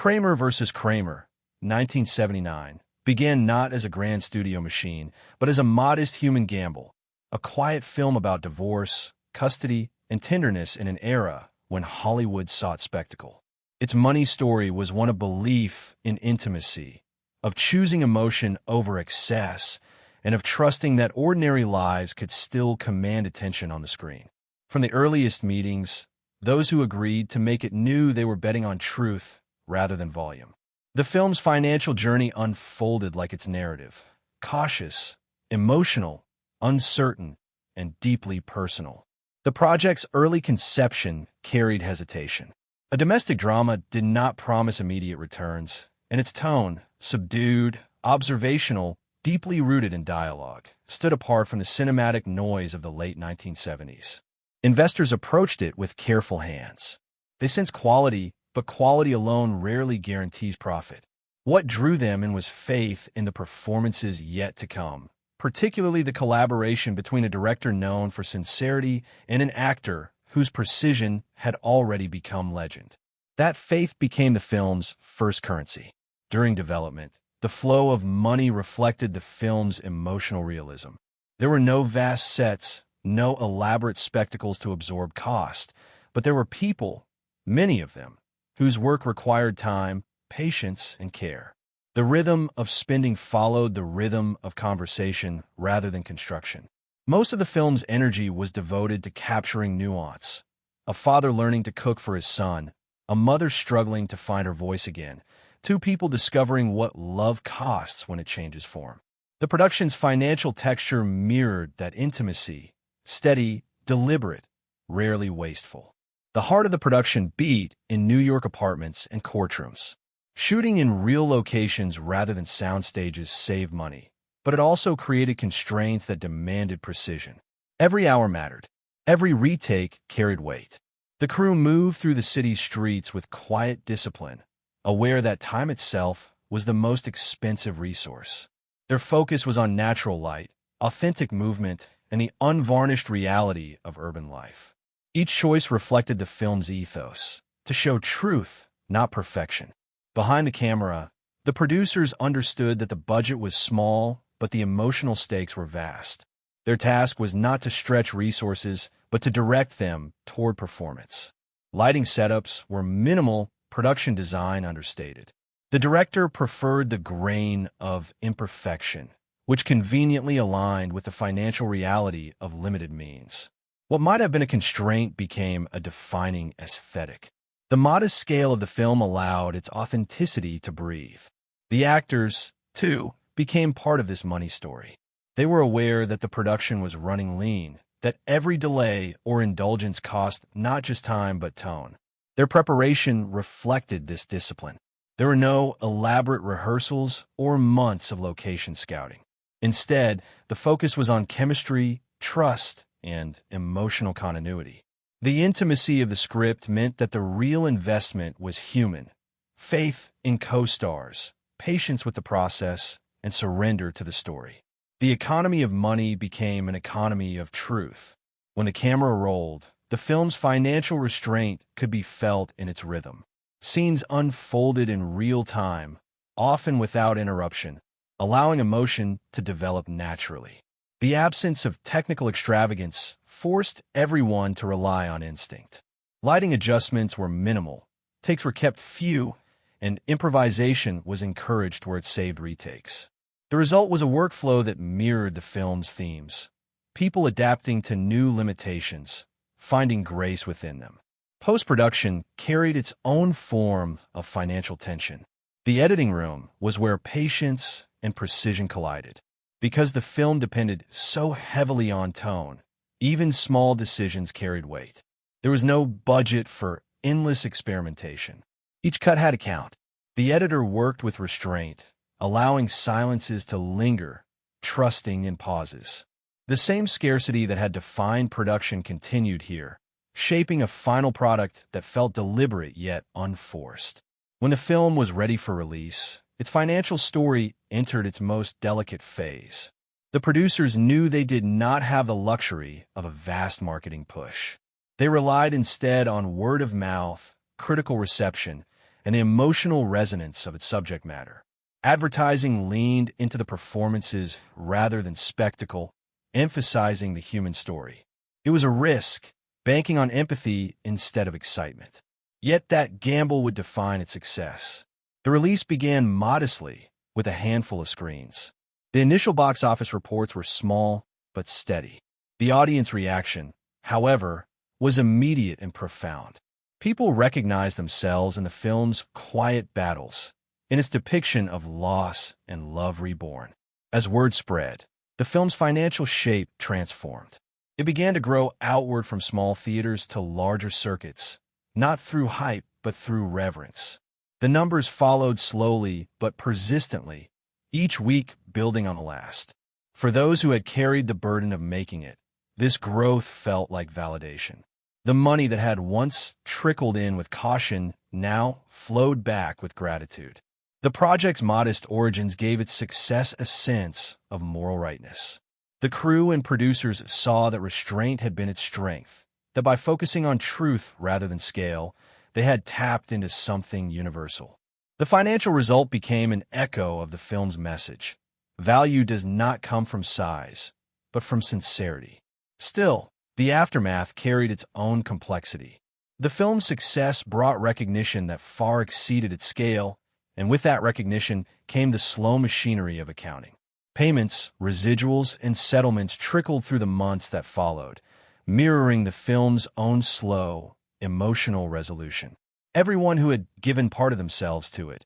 Kramer vs. Kramer, 1979, began not as a grand studio machine, but as a modest human gamble, a quiet film about divorce, custody, and tenderness in an era when Hollywood sought spectacle. Its money story was one of belief in intimacy, of choosing emotion over excess, and of trusting that ordinary lives could still command attention on the screen. From the earliest meetings, those who agreed to make it knew they were betting on truth rather than volume. The film's financial journey unfolded like its narrative, cautious, emotional, uncertain, and deeply personal. The project's early conception carried hesitation. A domestic drama did not promise immediate returns, and its tone, subdued, observational, deeply rooted in dialogue, stood apart from the cinematic noise of the late 1970s. Investors approached it with careful hands. They sensed quality, but quality alone rarely guarantees profit. What drew them in was faith in the performances yet to come, particularly the collaboration between a director known for sincerity and an actor whose precision had already become legend. That faith became the film's first currency. During development, the flow of money reflected the film's emotional realism. There were no vast sets, no elaborate spectacles to absorb cost, but there were people, many of them, whose work required time, patience, and care. The rhythm of spending followed the rhythm of conversation rather than construction. Most of the film's energy was devoted to capturing nuance. A father learning to cook for his son, a mother struggling to find her voice again, two people discovering what love costs when it changes form. The production's financial texture mirrored that intimacy, steady, deliberate, rarely wasteful. The heart of the production beat in New York apartments and courtrooms. Shooting in real locations rather than sound stages saved money, but it also created constraints that demanded precision. Every hour mattered. Every retake carried weight. The crew moved through the city's streets with quiet discipline, aware that time itself was the most expensive resource. Their focus was on natural light, authentic movement, and the unvarnished reality of urban life. Each choice reflected the film's ethos, to show truth, not perfection. Behind the camera, the producers understood that the budget was small, but the emotional stakes were vast. Their task was not to stretch resources, but to direct them toward performance. Lighting setups were minimal, production design understated. The director preferred the grain of imperfection, which conveniently aligned with the financial reality of limited means. What might have been a constraint became a defining aesthetic. The modest scale of the film allowed its authenticity to breathe. The actors, too, became part of this money story. They were aware that the production was running lean, that every delay or indulgence cost not just time but tone. Their preparation reflected this discipline. There were no elaborate rehearsals or months of location scouting. Instead, the focus was on chemistry, trust, and emotional continuity. The intimacy of the script meant that the real investment was human: faith in co-stars, patience with the process, and surrender to the story. The economy of money became an economy of truth. When the camera rolled, the film's financial restraint could be felt in its rhythm. Scenes unfolded in real time, often without interruption, allowing emotion to develop naturally. The absence of technical extravagance forced everyone to rely on instinct. Lighting adjustments were minimal, takes were kept few, and improvisation was encouraged where it saved retakes. The result was a workflow that mirrored the film's themes, people adapting to new limitations, finding grace within them. Post-production carried its own form of financial tension. The editing room was where patience and precision collided. Because the film depended so heavily on tone, even small decisions carried weight. There was no budget for endless experimentation. Each cut had a count. The editor worked with restraint, allowing silences to linger, trusting in pauses. The same scarcity that had defined production continued here, shaping a final product that felt deliberate yet unforced. When the film was ready for release, its financial story entered its most delicate phase. The producers knew they did not have the luxury of a vast marketing push. They relied instead on word of mouth, critical reception, and the emotional resonance of its subject matter. Advertising leaned into the performances rather than spectacle, emphasizing the human story. It was a risk, banking on empathy instead of excitement. Yet that gamble would define its success. The release began modestly, with a handful of screens. The initial box office reports were small but steady. The audience reaction, however, was immediate and profound. People recognized themselves in the film's quiet battles, in its depiction of loss and love reborn. As word spread, the film's financial shape transformed. It began to grow outward from small theaters to larger circuits, not through hype but through reverence. The numbers followed slowly but persistently, each week building on the last. For those who had carried the burden of making it, this growth felt like validation. The money that had once trickled in with caution now flowed back with gratitude. The project's modest origins gave its success a sense of moral rightness. The crew and producers saw that restraint had been its strength, that by focusing on truth rather than scale, they had tapped into something universal. The financial result became an echo of the film's message. Value does not come from size, but from sincerity. Still, the aftermath carried its own complexity. The film's success brought recognition that far exceeded its scale, and with that recognition came the slow machinery of accounting. Payments, residuals, and settlements trickled through the months that followed, mirroring the film's own slow, emotional resolution. Everyone who had given part of themselves to it,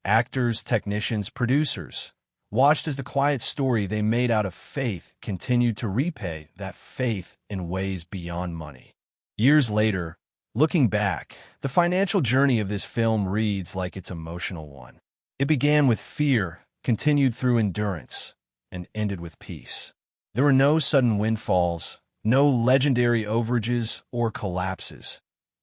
actors, technicians, producers, watched as the quiet story they made out of faith continued to repay that faith in ways beyond money. Years later, looking back, the financial journey of this film reads like its emotional one. It began with fear, continued through endurance, and ended with peace. There were no sudden windfalls, no legendary overages or collapses,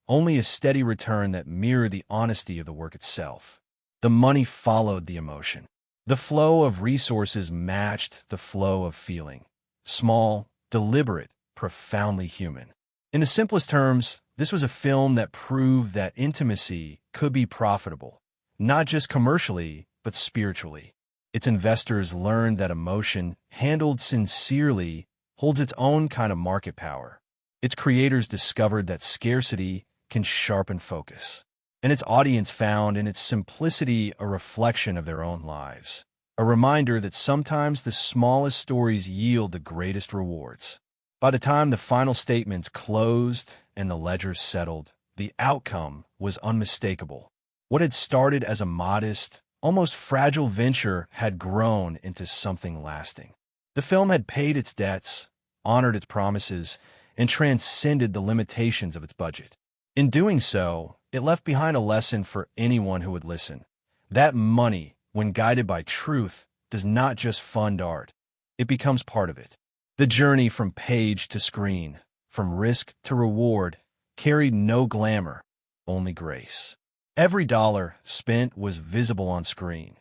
only a steady return that mirrored the honesty of the work itself. The money followed the emotion. The flow of resources matched the flow of feeling. Small, deliberate, profoundly human. In the simplest terms, this was a film that proved that intimacy could be profitable, not just commercially, but spiritually. Its investors learned that emotion, handled sincerely, holds its own kind of market power. Its creators discovered that scarcity can sharpen focus, and its audience found in its simplicity a reflection of their own lives, a reminder that sometimes the smallest stories yield the greatest rewards. By the time the final statements closed and the ledgers settled, the outcome was unmistakable. What had started as a modest, almost fragile venture had grown into something lasting. The film had paid its debts, honored its promises, and transcended the limitations of its budget. In doing so, it left behind a lesson for anyone who would listen. That money, when guided by truth, does not just fund art. It becomes part of it. The journey from page to screen, from risk to reward, carried no glamour, only grace. Every dollar spent was visible on screen,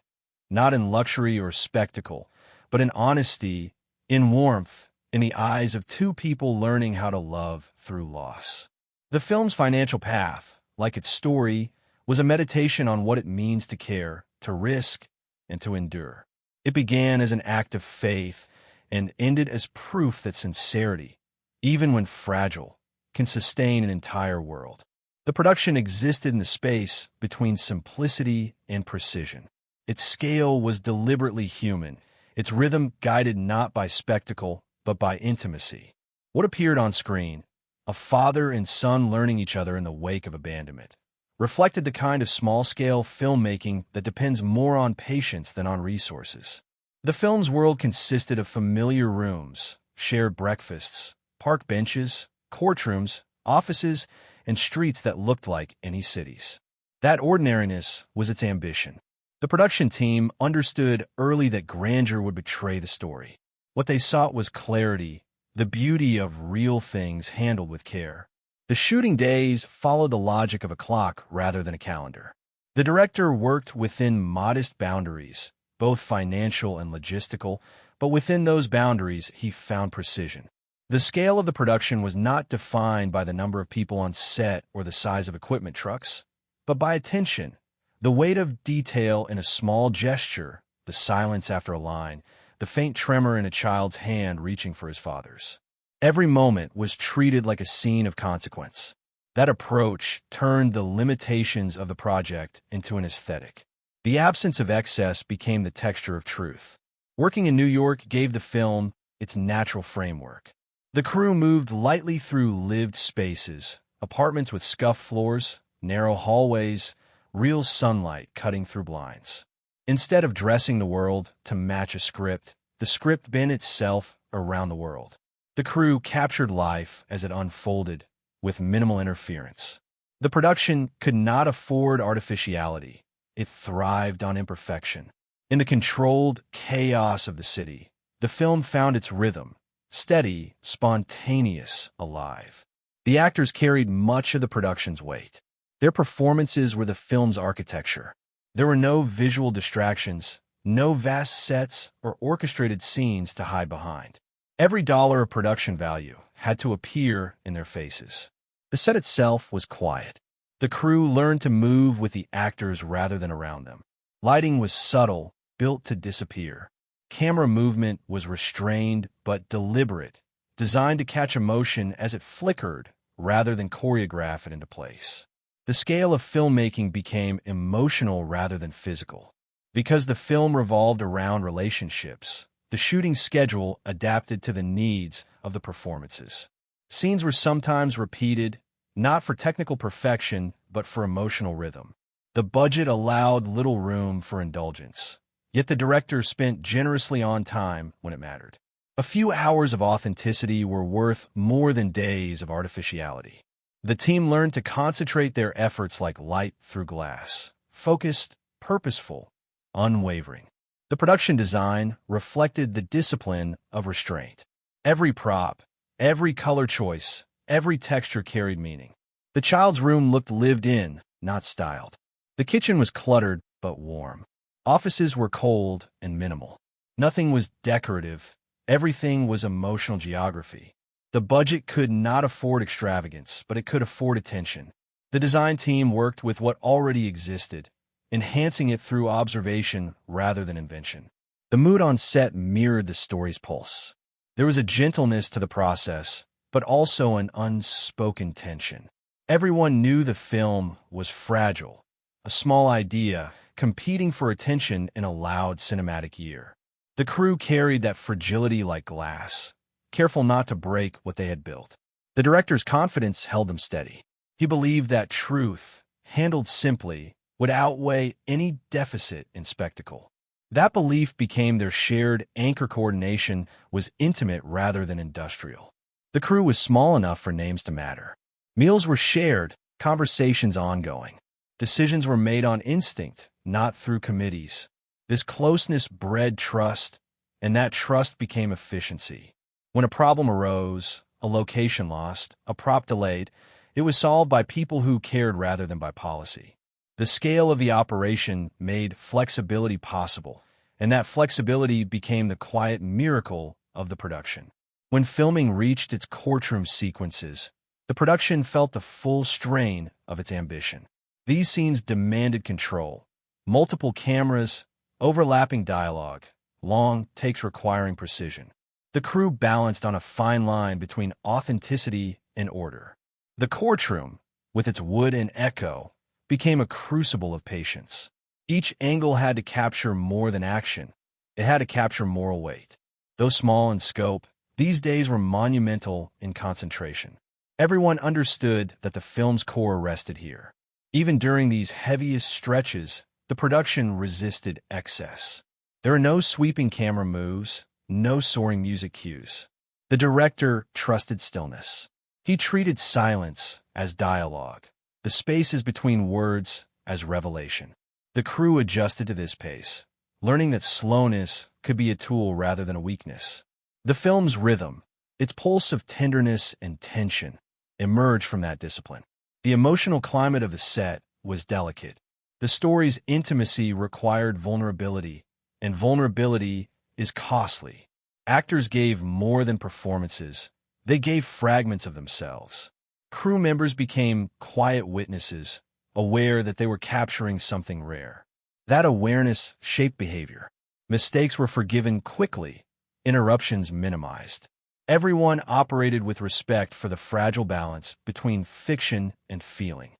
not in luxury or spectacle, but in honesty, in warmth, in the eyes of two people learning how to love through loss. The film's financial path, like its story, was a meditation on what it means to care, to risk, and to endure. It began as an act of faith and ended as proof that sincerity, even when fragile, can sustain an entire world. The production existed in the space between simplicity and precision. Its scale was deliberately human, its rhythm guided not by spectacle, but by intimacy. What appeared on screen, a father and son learning each other in the wake of abandonment, reflected the kind of small-scale filmmaking that depends more on patience than on resources. The film's world consisted of familiar rooms, shared breakfasts, park benches, courtrooms, offices, and streets that looked like any cities. That ordinariness was its ambition. The production team understood early that grandeur would betray the story. What they sought was clarity, the beauty of real things handled with care. The shooting days followed the logic of a clock rather than a calendar. The director worked within modest boundaries, both financial and logistical, but within those boundaries he found precision. The scale of the production was not defined by the number of people on set or the size of equipment trucks, but by attention, The weight of detail in a small gesture, the silence after a line, the faint tremor in a child's hand reaching for his father's. Every moment was treated like a scene of consequence. That approach turned the limitations of the project into an aesthetic. The absence of excess became the texture of truth. Working in New York gave the film its natural framework. The crew moved lightly through lived spaces, apartments with scuffed floors, narrow hallways, real sunlight cutting through blinds. Instead of dressing the world to match a script, the script bent itself around the world. The crew captured life as it unfolded, with minimal interference. The production could not afford artificiality. It thrived on imperfection. In the controlled chaos of the city, the film found its rhythm, steady, spontaneous, alive. The actors carried much of the production's weight. Their performances were the film's architecture. There were no visual distractions, no vast sets or orchestrated scenes to hide behind. Every dollar of production value had to appear in their faces. The set itself was quiet. The crew learned to move with the actors rather than around them. Lighting was subtle, built to disappear. Camera movement was restrained but deliberate, designed to catch emotion as it flickered rather than choreograph it into place. The scale of filmmaking became emotional rather than physical. Because the film revolved around relationships, the shooting schedule adapted to the needs of the performances. Scenes were sometimes repeated, not for technical perfection, but for emotional rhythm. The budget allowed little room for indulgence, yet the director spent generously on time when it mattered. A few hours of authenticity were worth more than days of artificiality. The team learned to concentrate their efforts like light through glass, focused, purposeful, unwavering. The production design reflected the discipline of restraint. Every prop, every color choice, every texture carried meaning. The child's room looked lived in, not styled. The kitchen was cluttered but warm. Offices were cold and minimal. Nothing was decorative. Everything was emotional geography. The budget could not afford extravagance, but it could afford attention. The design team worked with what already existed, enhancing it through observation rather than invention. The mood on set mirrored the story's pulse. There was a gentleness to the process, but also an unspoken tension. Everyone knew the film was fragile, a small idea competing for attention in a loud cinematic year. The crew carried that fragility like glass, careful not to break what they had built. The director's confidence held them steady. He believed that truth, handled simply, would outweigh any deficit in spectacle. That belief became their shared anchor. Coordination was intimate rather than industrial. The crew was small enough for names to matter. Meals were shared, conversations ongoing. Decisions were made on instinct, not through committees. This closeness bred trust, and that trust became efficiency. When a problem arose, a location lost, a prop delayed, it was solved by people who cared rather than by policy. The scale of the operation made flexibility possible, and that flexibility became the quiet miracle of the production. When filming reached its courtroom sequences, the production felt the full strain of its ambition. These scenes demanded control. Multiple cameras, overlapping dialogue, long takes requiring precision. The crew balanced on a fine line between authenticity and order. The courtroom, with its wood and echo, became a crucible of patience. Each angle had to capture more than action. It had to capture moral weight. Though small in scope, these days were monumental in concentration. Everyone understood that the film's core rested here. Even during these heaviest stretches, the production resisted excess. There are no sweeping camera moves, no soaring music cues. The director trusted stillness. He treated silence as dialogue, the spaces between words as revelation. The crew adjusted to this pace, learning that slowness could be a tool rather than a weakness. The film's rhythm, its pulse of tenderness and tension, emerged from that discipline. The emotional climate of the set was delicate. The story's intimacy required vulnerability, and vulnerability is costly. Actors gave more than performances. They gave fragments of themselves. Crew members became quiet witnesses, aware that they were capturing something rare. That awareness shaped behavior. Mistakes were forgiven quickly, interruptions minimized. Everyone operated with respect for the fragile balance between fiction and feeling.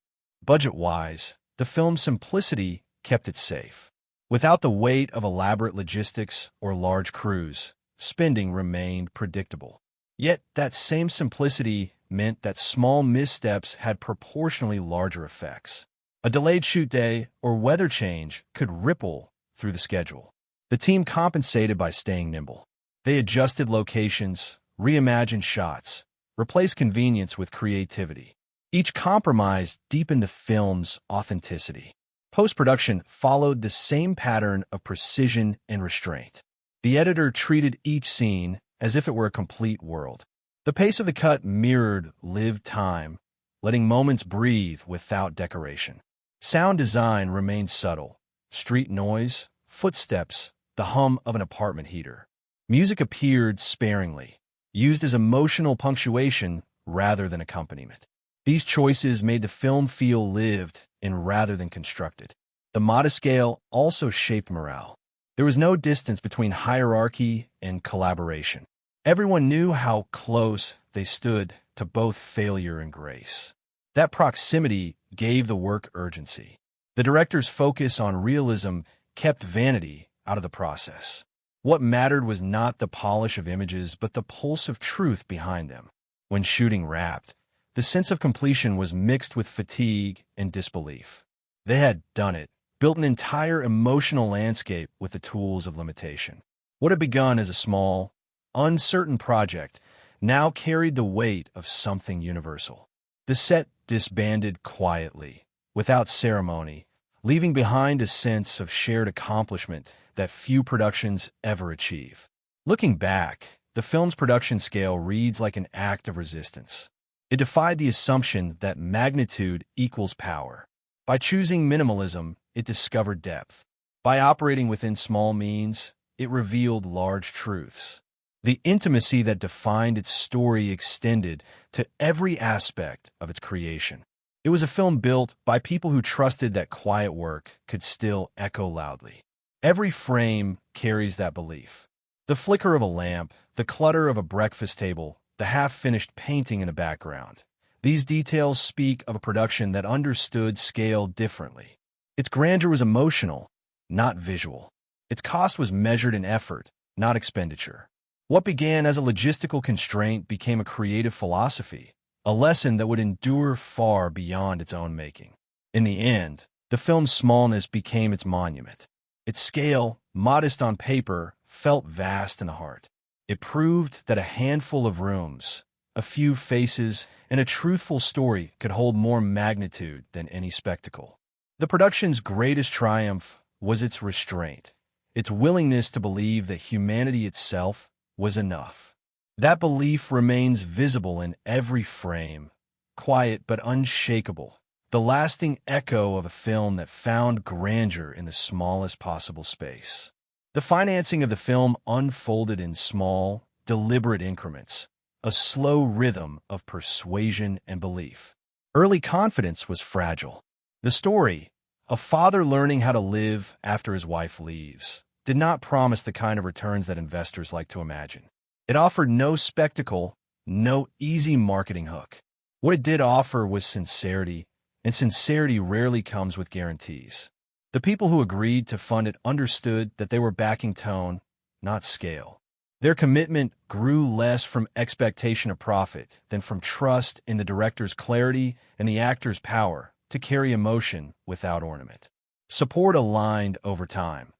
Budget-wise, the film's simplicity kept it safe. Without the weight of elaborate logistics or large crews, spending remained predictable. Yet that same simplicity meant that small missteps had proportionally larger effects. A delayed shoot day or weather change could ripple through the schedule. The team compensated by staying nimble. They adjusted locations, reimagined shots, replaced convenience with creativity. Each compromise deepened the film's authenticity. Post-production followed the same pattern of precision and restraint. The editor treated each scene as if it were a complete world. The pace of the cut mirrored lived time, letting moments breathe without decoration. Sound design remained subtle. Street noise, footsteps, the hum of an apartment heater. Music appeared sparingly, used as emotional punctuation rather than accompaniment. These choices made the film feel lived and rather than constructed. The modest scale also shaped morale. There was no distance between hierarchy and collaboration. Everyone knew how close they stood to both failure and grace. That proximity gave the work urgency. The director's focus on realism kept vanity out of the process. What mattered was not the polish of images, but the pulse of truth behind them. When shooting wrapped, the sense of completion was mixed with fatigue and disbelief. They had done it, built an entire emotional landscape with the tools of limitation. What had begun as a small, uncertain project now carried the weight of something universal. The set disbanded quietly, without ceremony, leaving behind a sense of shared accomplishment that few productions ever achieve. Looking back, the film's production scale reads like an act of resistance. It defied the assumption that magnitude equals power. By choosing minimalism, it discovered depth. By operating within small means, it revealed large truths. The intimacy that defined its story extended to every aspect of its creation. It was a film built by people who trusted that quiet work could still echo loudly. Every frame carries that belief. The flicker of a lamp, the clutter of a breakfast table, the half-finished painting in the background. These details speak of a production that understood scale differently. Its grandeur was emotional, not visual. Its cost was measured in effort, not expenditure. What began as a logistical constraint became a creative philosophy, a lesson that would endure far beyond its own making. In the end, the film's smallness became its monument. Its scale, modest on paper, felt vast in the heart. It proved that a handful of rooms, a few faces, and a truthful story could hold more magnitude than any spectacle. The production's greatest triumph was its restraint, its willingness to believe that humanity itself was enough. That belief remains visible in every frame, quiet but unshakable, the lasting echo of a film that found grandeur in the smallest possible space. The financing of the film unfolded in small, deliberate increments, a slow rhythm of persuasion and belief. Early confidence was fragile. The story, a father learning how to live after his wife leaves, did not promise the kind of returns that investors like to imagine. It offered no spectacle, no easy marketing hook. What it did offer was sincerity, and sincerity rarely comes with guarantees. The people who agreed to fund it understood that they were backing tone, not scale. Their commitment grew less from expectation of profit than from trust in the director's clarity and the actor's power to carry emotion without ornament. Support aligned over time,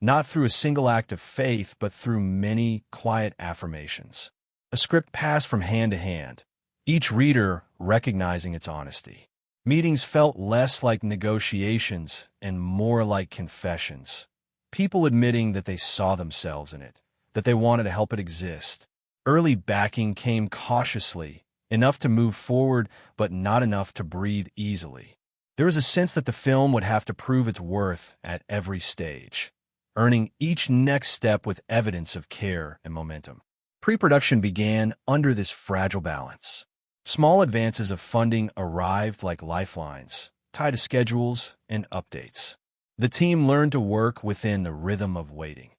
not through a single act of faith, but through many quiet affirmations. A script passed from hand to hand, each reader recognizing its honesty. Meetings felt less like negotiations and more like confessions. People admitting that they saw themselves in it, that they wanted to help it exist. Early backing came cautiously, enough to move forward, but not enough to breathe easily. There was a sense that the film would have to prove its worth at every stage, earning each next step with evidence of care and momentum. Pre-production began under this fragile balance. Small advances of funding arrived like lifelines, tied to schedules and updates. The team learned to work within the rhythm of waiting.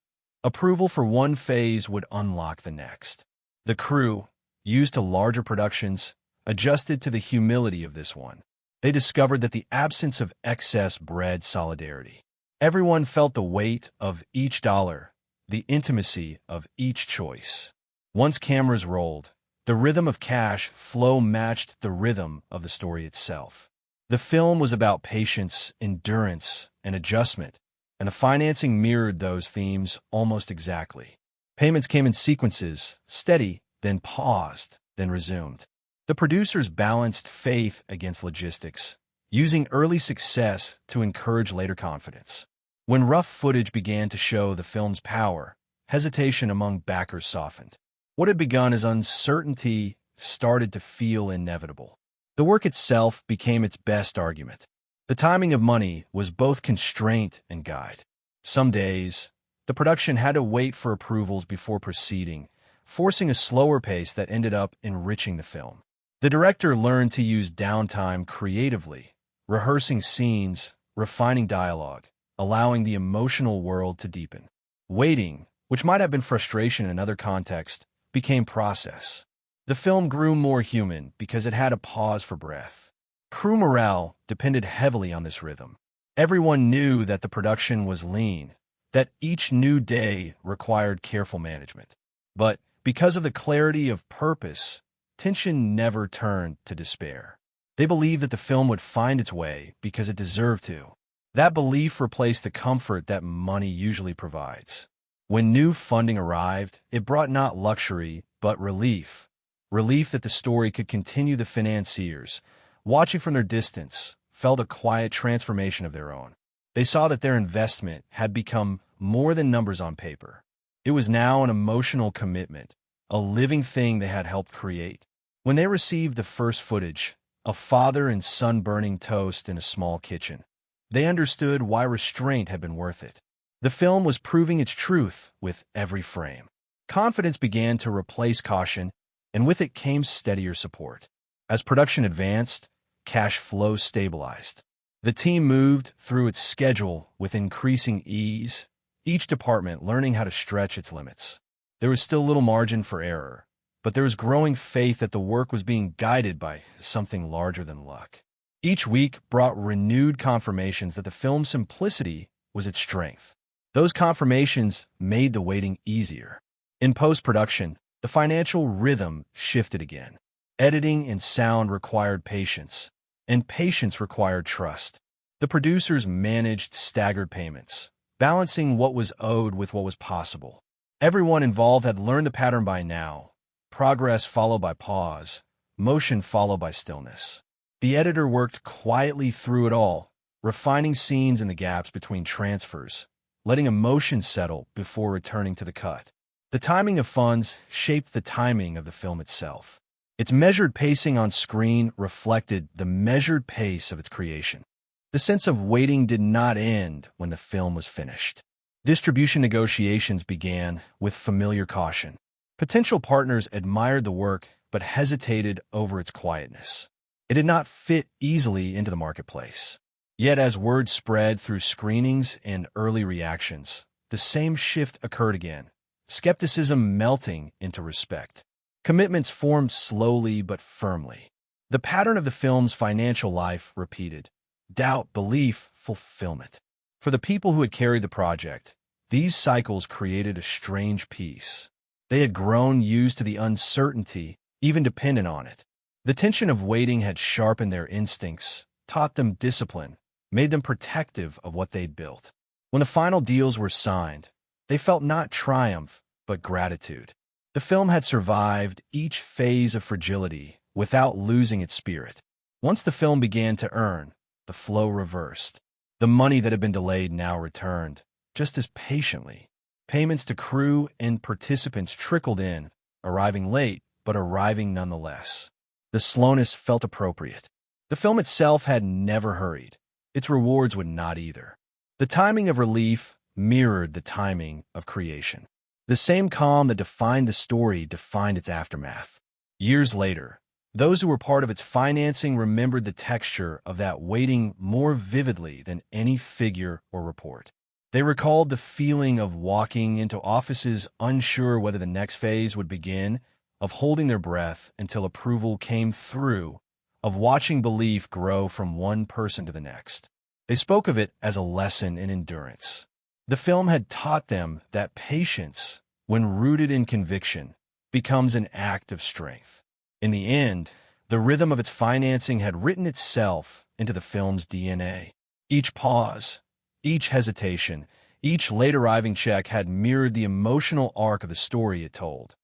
Approval for one phase would unlock the next. The crew, used to larger productions, adjusted to the humility of this one. They discovered that the absence of excess bred solidarity. Everyone felt the weight of each dollar, the intimacy of each choice. Once cameras rolled, the rhythm of cash flow matched the rhythm of the story itself. The film was about patience, endurance, and adjustment, and the financing mirrored those themes almost exactly. Payments came in sequences, steady, then paused, then resumed. The producers balanced faith against logistics, using early success to encourage later confidence. When rough footage began to show the film's power, hesitation among backers softened. What had begun as uncertainty started to feel inevitable. The work itself became its best argument. The timing of money was both constraint and guide. Some days, the production had to wait for approvals before proceeding, forcing a slower pace that ended up enriching the film. The director learned to use downtime creatively, rehearsing scenes, refining dialogue, allowing the emotional world to deepen. Waiting, which might have been frustration in another context, became process. The film grew more human because it had a pause for breath. Crew morale depended heavily on this rhythm. Everyone knew that the production was lean, that each new day required careful management. But because of the clarity of purpose, tension never turned to despair. They believed that the film would find its way because it deserved to. That belief replaced the comfort that money usually provides. When new funding arrived, it brought not luxury, but relief. Relief that the story could continue. The financiers, watching from their distance, felt a quiet transformation of their own. They saw that their investment had become more than numbers on paper. It was now an emotional commitment, a living thing they had helped create. When they received the first footage, a father and son burning toast in a small kitchen, they understood why restraint had been worth it. The film was proving its truth with every frame. Confidence began to replace caution, and with it came steadier support. As production advanced, cash flow stabilized. The team moved through its schedule with increasing ease, each department learning how to stretch its limits. There was still little margin for error, but there was growing faith that the work was being guided by something larger than luck. Each week brought renewed confirmations that the film's simplicity was its strength. Those confirmations made the waiting easier. In post-production, the financial rhythm shifted again. Editing and sound required patience, and patience required trust. The producers managed staggered payments, balancing what was owed with what was possible. Everyone involved had learned the pattern by now. Progress followed by pause, motion followed by stillness. The editor worked quietly through it all, refining scenes in the gaps between transfers, letting emotion settle before returning to the cut. The timing of funds shaped the timing of the film itself. Its measured pacing on screen reflected the measured pace of its creation. The sense of waiting did not end when the film was finished. Distribution negotiations began with familiar caution. Potential partners admired the work but hesitated over its quietness. It did not fit easily into the marketplace. Yet as word spread through screenings and early reactions, the same shift occurred again, skepticism melting into respect. Commitments formed slowly but firmly. The pattern of the film's financial life repeated: doubt, belief, fulfillment. For the people who had carried the project, these cycles created a strange peace. They had grown used to the uncertainty, even dependent on it. The tension of waiting had sharpened their instincts, taught them discipline, made them protective of what they'd built. When the final deals were signed, they felt not triumph, but gratitude. The film had survived each phase of fragility without losing its spirit. Once the film began to earn, the flow reversed. The money that had been delayed now returned, just as patiently. Payments to crew and participants trickled in, arriving late, but arriving nonetheless. The slowness felt appropriate. The film itself had never hurried. Its rewards would not either. The timing of relief mirrored the timing of creation. The same calm that defined the story defined its aftermath. Years later, Those who were part of its financing remembered the texture of that waiting more vividly than any figure or report. They recalled the feeling of walking into offices unsure whether the next phase would begin, of holding their breath until approval came through, of watching belief grow from one person to the next. They spoke of it as a lesson in endurance. The film had taught them that patience, when rooted in conviction, becomes an act of strength. In the end, the rhythm of its financing had written itself into the film's DNA. Each pause, each hesitation, each late-arriving check had mirrored the emotional arc of the story it told.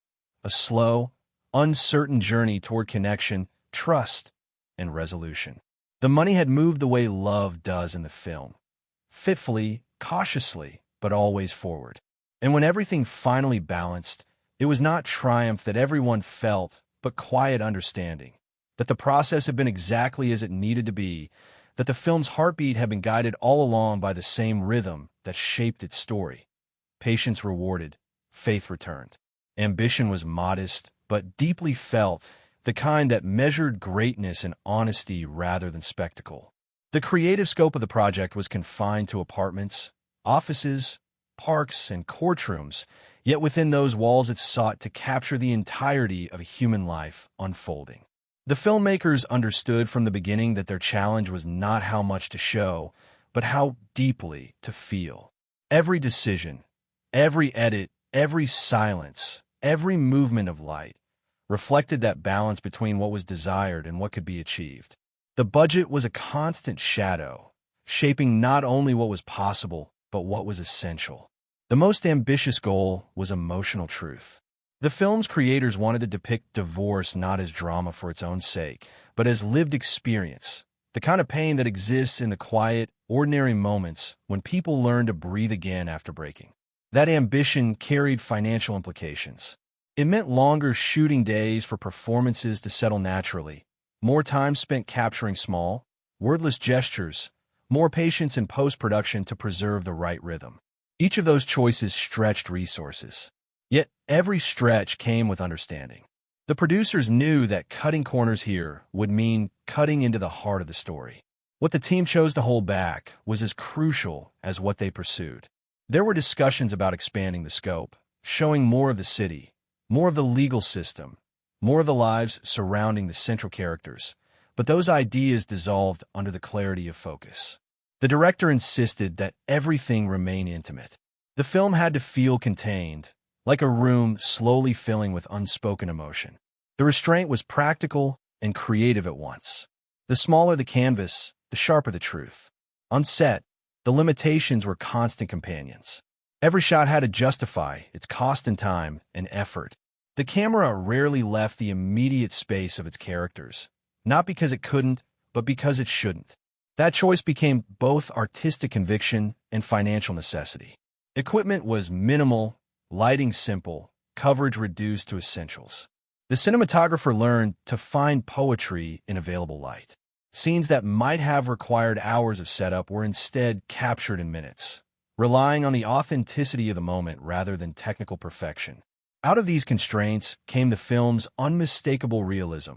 A slow, uncertain journey toward connection, trust, and resolution. The money had moved the way love does in the film. Fitfully, cautiously, but always forward. And when everything finally balanced, it was not triumph that everyone felt, but quiet understanding. That the process had been exactly as it needed to be, that the film's heartbeat had been guided all along by the same rhythm that shaped its story. Patience rewarded, faith returned. Ambition was modest, but deeply felt, the kind that measured greatness in honesty rather than spectacle. The creative scope of the project was confined to apartments, offices, parks, and courtrooms, yet within those walls it sought to capture the entirety of a human life unfolding. The filmmakers understood from the beginning that their challenge was not how much to show, but how deeply to feel. Every decision, every edit, every silence, every movement of light reflected that balance between what was desired and what could be achieved. The budget was a constant shadow, shaping not only what was possible, but what was essential. The most ambitious goal was emotional truth. The film's creators wanted to depict divorce not as drama for its own sake, but as lived experience, the kind of pain that exists in the quiet, ordinary moments when people learn to breathe again after breaking. That ambition carried financial implications. It meant longer shooting days for performances to settle naturally, more time spent capturing small, wordless gestures, more patience in post-production to preserve the right rhythm. Each of those choices stretched resources. Yet every stretch came with understanding. The producers knew that cutting corners here would mean cutting into the heart of the story. What the team chose to hold back was as crucial as what they pursued. There were discussions about expanding the scope, showing more of the city, more of the legal system, more of the lives surrounding the central characters, but those ideas dissolved under the clarity of focus. The director insisted that everything remain intimate. The film had to feel contained, like a room slowly filling with unspoken emotion. The restraint was practical and creative at once. The smaller the canvas, the sharper the truth. On set, the limitations were constant companions. Every shot had to justify its cost and time and effort. The camera rarely left the immediate space of its characters, not because it couldn't, but because it shouldn't. That choice became both artistic conviction and financial necessity. Equipment was minimal, lighting simple, coverage reduced to essentials. The cinematographer learned to find poetry in available light. Scenes that might have required hours of setup were instead captured in minutes, relying on the authenticity of the moment rather than technical perfection. Out of these constraints came the film's unmistakable realism,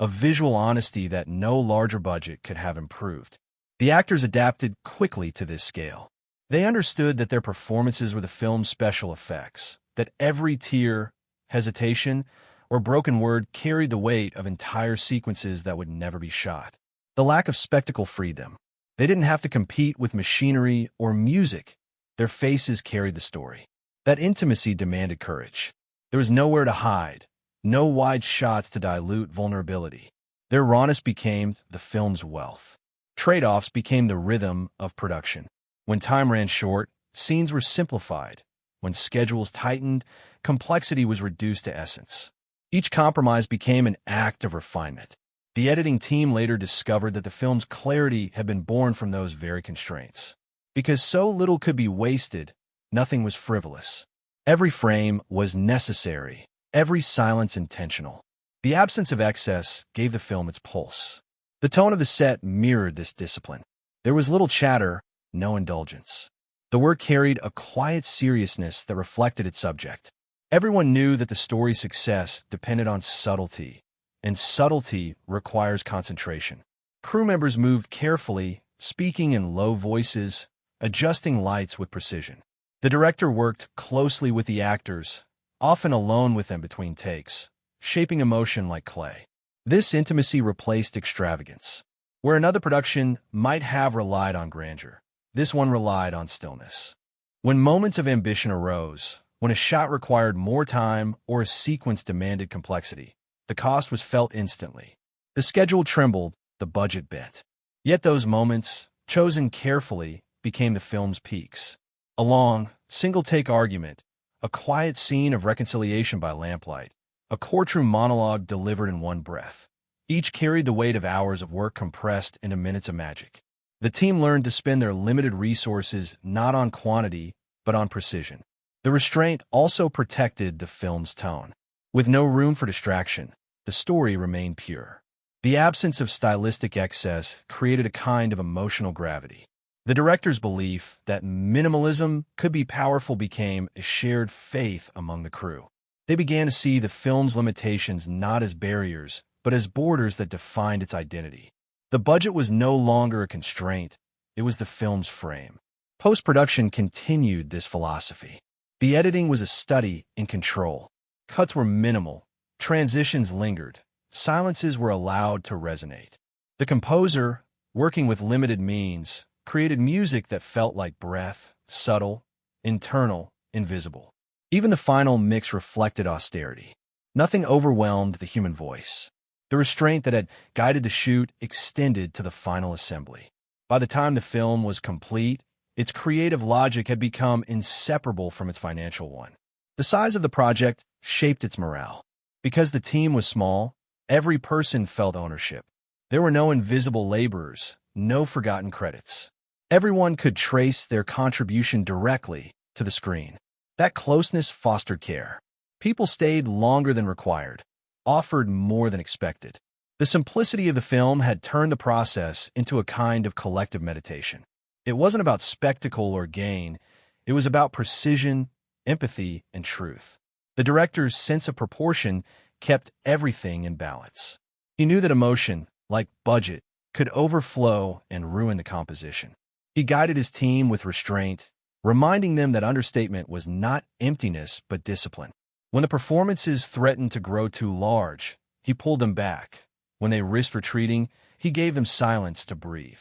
a visual honesty that no larger budget could have improved. The actors adapted quickly to this scale. They understood that their performances were the film's special effects, that every tear, hesitation, or broken word carried the weight of entire sequences that would never be shot. The lack of spectacle freed them. They didn't have to compete with machinery or music. Their faces carried the story. That intimacy demanded courage. There was nowhere to hide, no wide shots to dilute vulnerability. Their rawness became the film's wealth. Trade-offs became the rhythm of production. When time ran short, scenes were simplified. When schedules tightened, complexity was reduced to essence. Each compromise became an act of refinement. The editing team later discovered that the film's clarity had been born from those very constraints. Because so little could be wasted, nothing was frivolous. Every frame was necessary, every silence intentional. The absence of excess gave the film its pulse. The tone of the set mirrored this discipline. There was little chatter, no indulgence. The work carried a quiet seriousness that reflected its subject. Everyone knew that the story's success depended on subtlety, and subtlety requires concentration. Crew members moved carefully, speaking in low voices, adjusting lights with precision. The director worked closely with the actors, often alone with them between takes, shaping emotion like clay. This intimacy replaced extravagance. Where another production might have relied on grandeur, this one relied on stillness. When moments of ambition arose, when a shot required more time or a sequence demanded complexity, the cost was felt instantly. The schedule trembled, the budget bent. Yet those moments, chosen carefully, became the film's peaks. A long, single-take argument, a quiet scene of reconciliation by lamplight, a courtroom monologue delivered in one breath. Each carried the weight of hours of work compressed into minutes of magic. The team learned to spend their limited resources not on quantity, but on precision. The restraint also protected the film's tone. With no room for distraction, the story remained pure. The absence of stylistic excess created a kind of emotional gravity. The director's belief that minimalism could be powerful became a shared faith among the crew. They began to see the film's limitations not as barriers, but as borders that defined its identity. The budget was no longer a constraint, it was the film's frame. Post-production continued this philosophy. The editing was a study in control. Cuts were minimal, transitions lingered, silences were allowed to resonate. The composer, working with limited means, created music that felt like breath, subtle, internal, invisible. Even the final mix reflected austerity. Nothing overwhelmed the human voice. The restraint that had guided the shoot extended to the final assembly. By the time the film was complete, its creative logic had become inseparable from its financial one. The size of the project shaped its morale. Because the team was small, every person felt ownership. There were no invisible laborers, no forgotten credits. Everyone could trace their contribution directly to the screen. That closeness fostered care. People stayed longer than required, offered more than expected. The simplicity of the film had turned the process into a kind of collective meditation. It wasn't about spectacle or gain. It was about precision, empathy, and truth. The director's sense of proportion kept everything in balance. He knew that emotion, like budget, could overflow and ruin the composition. He guided his team with restraint, reminding them that understatement was not emptiness but discipline. When the performances threatened to grow too large, he pulled them back. When they risked retreating, he gave them silence to breathe.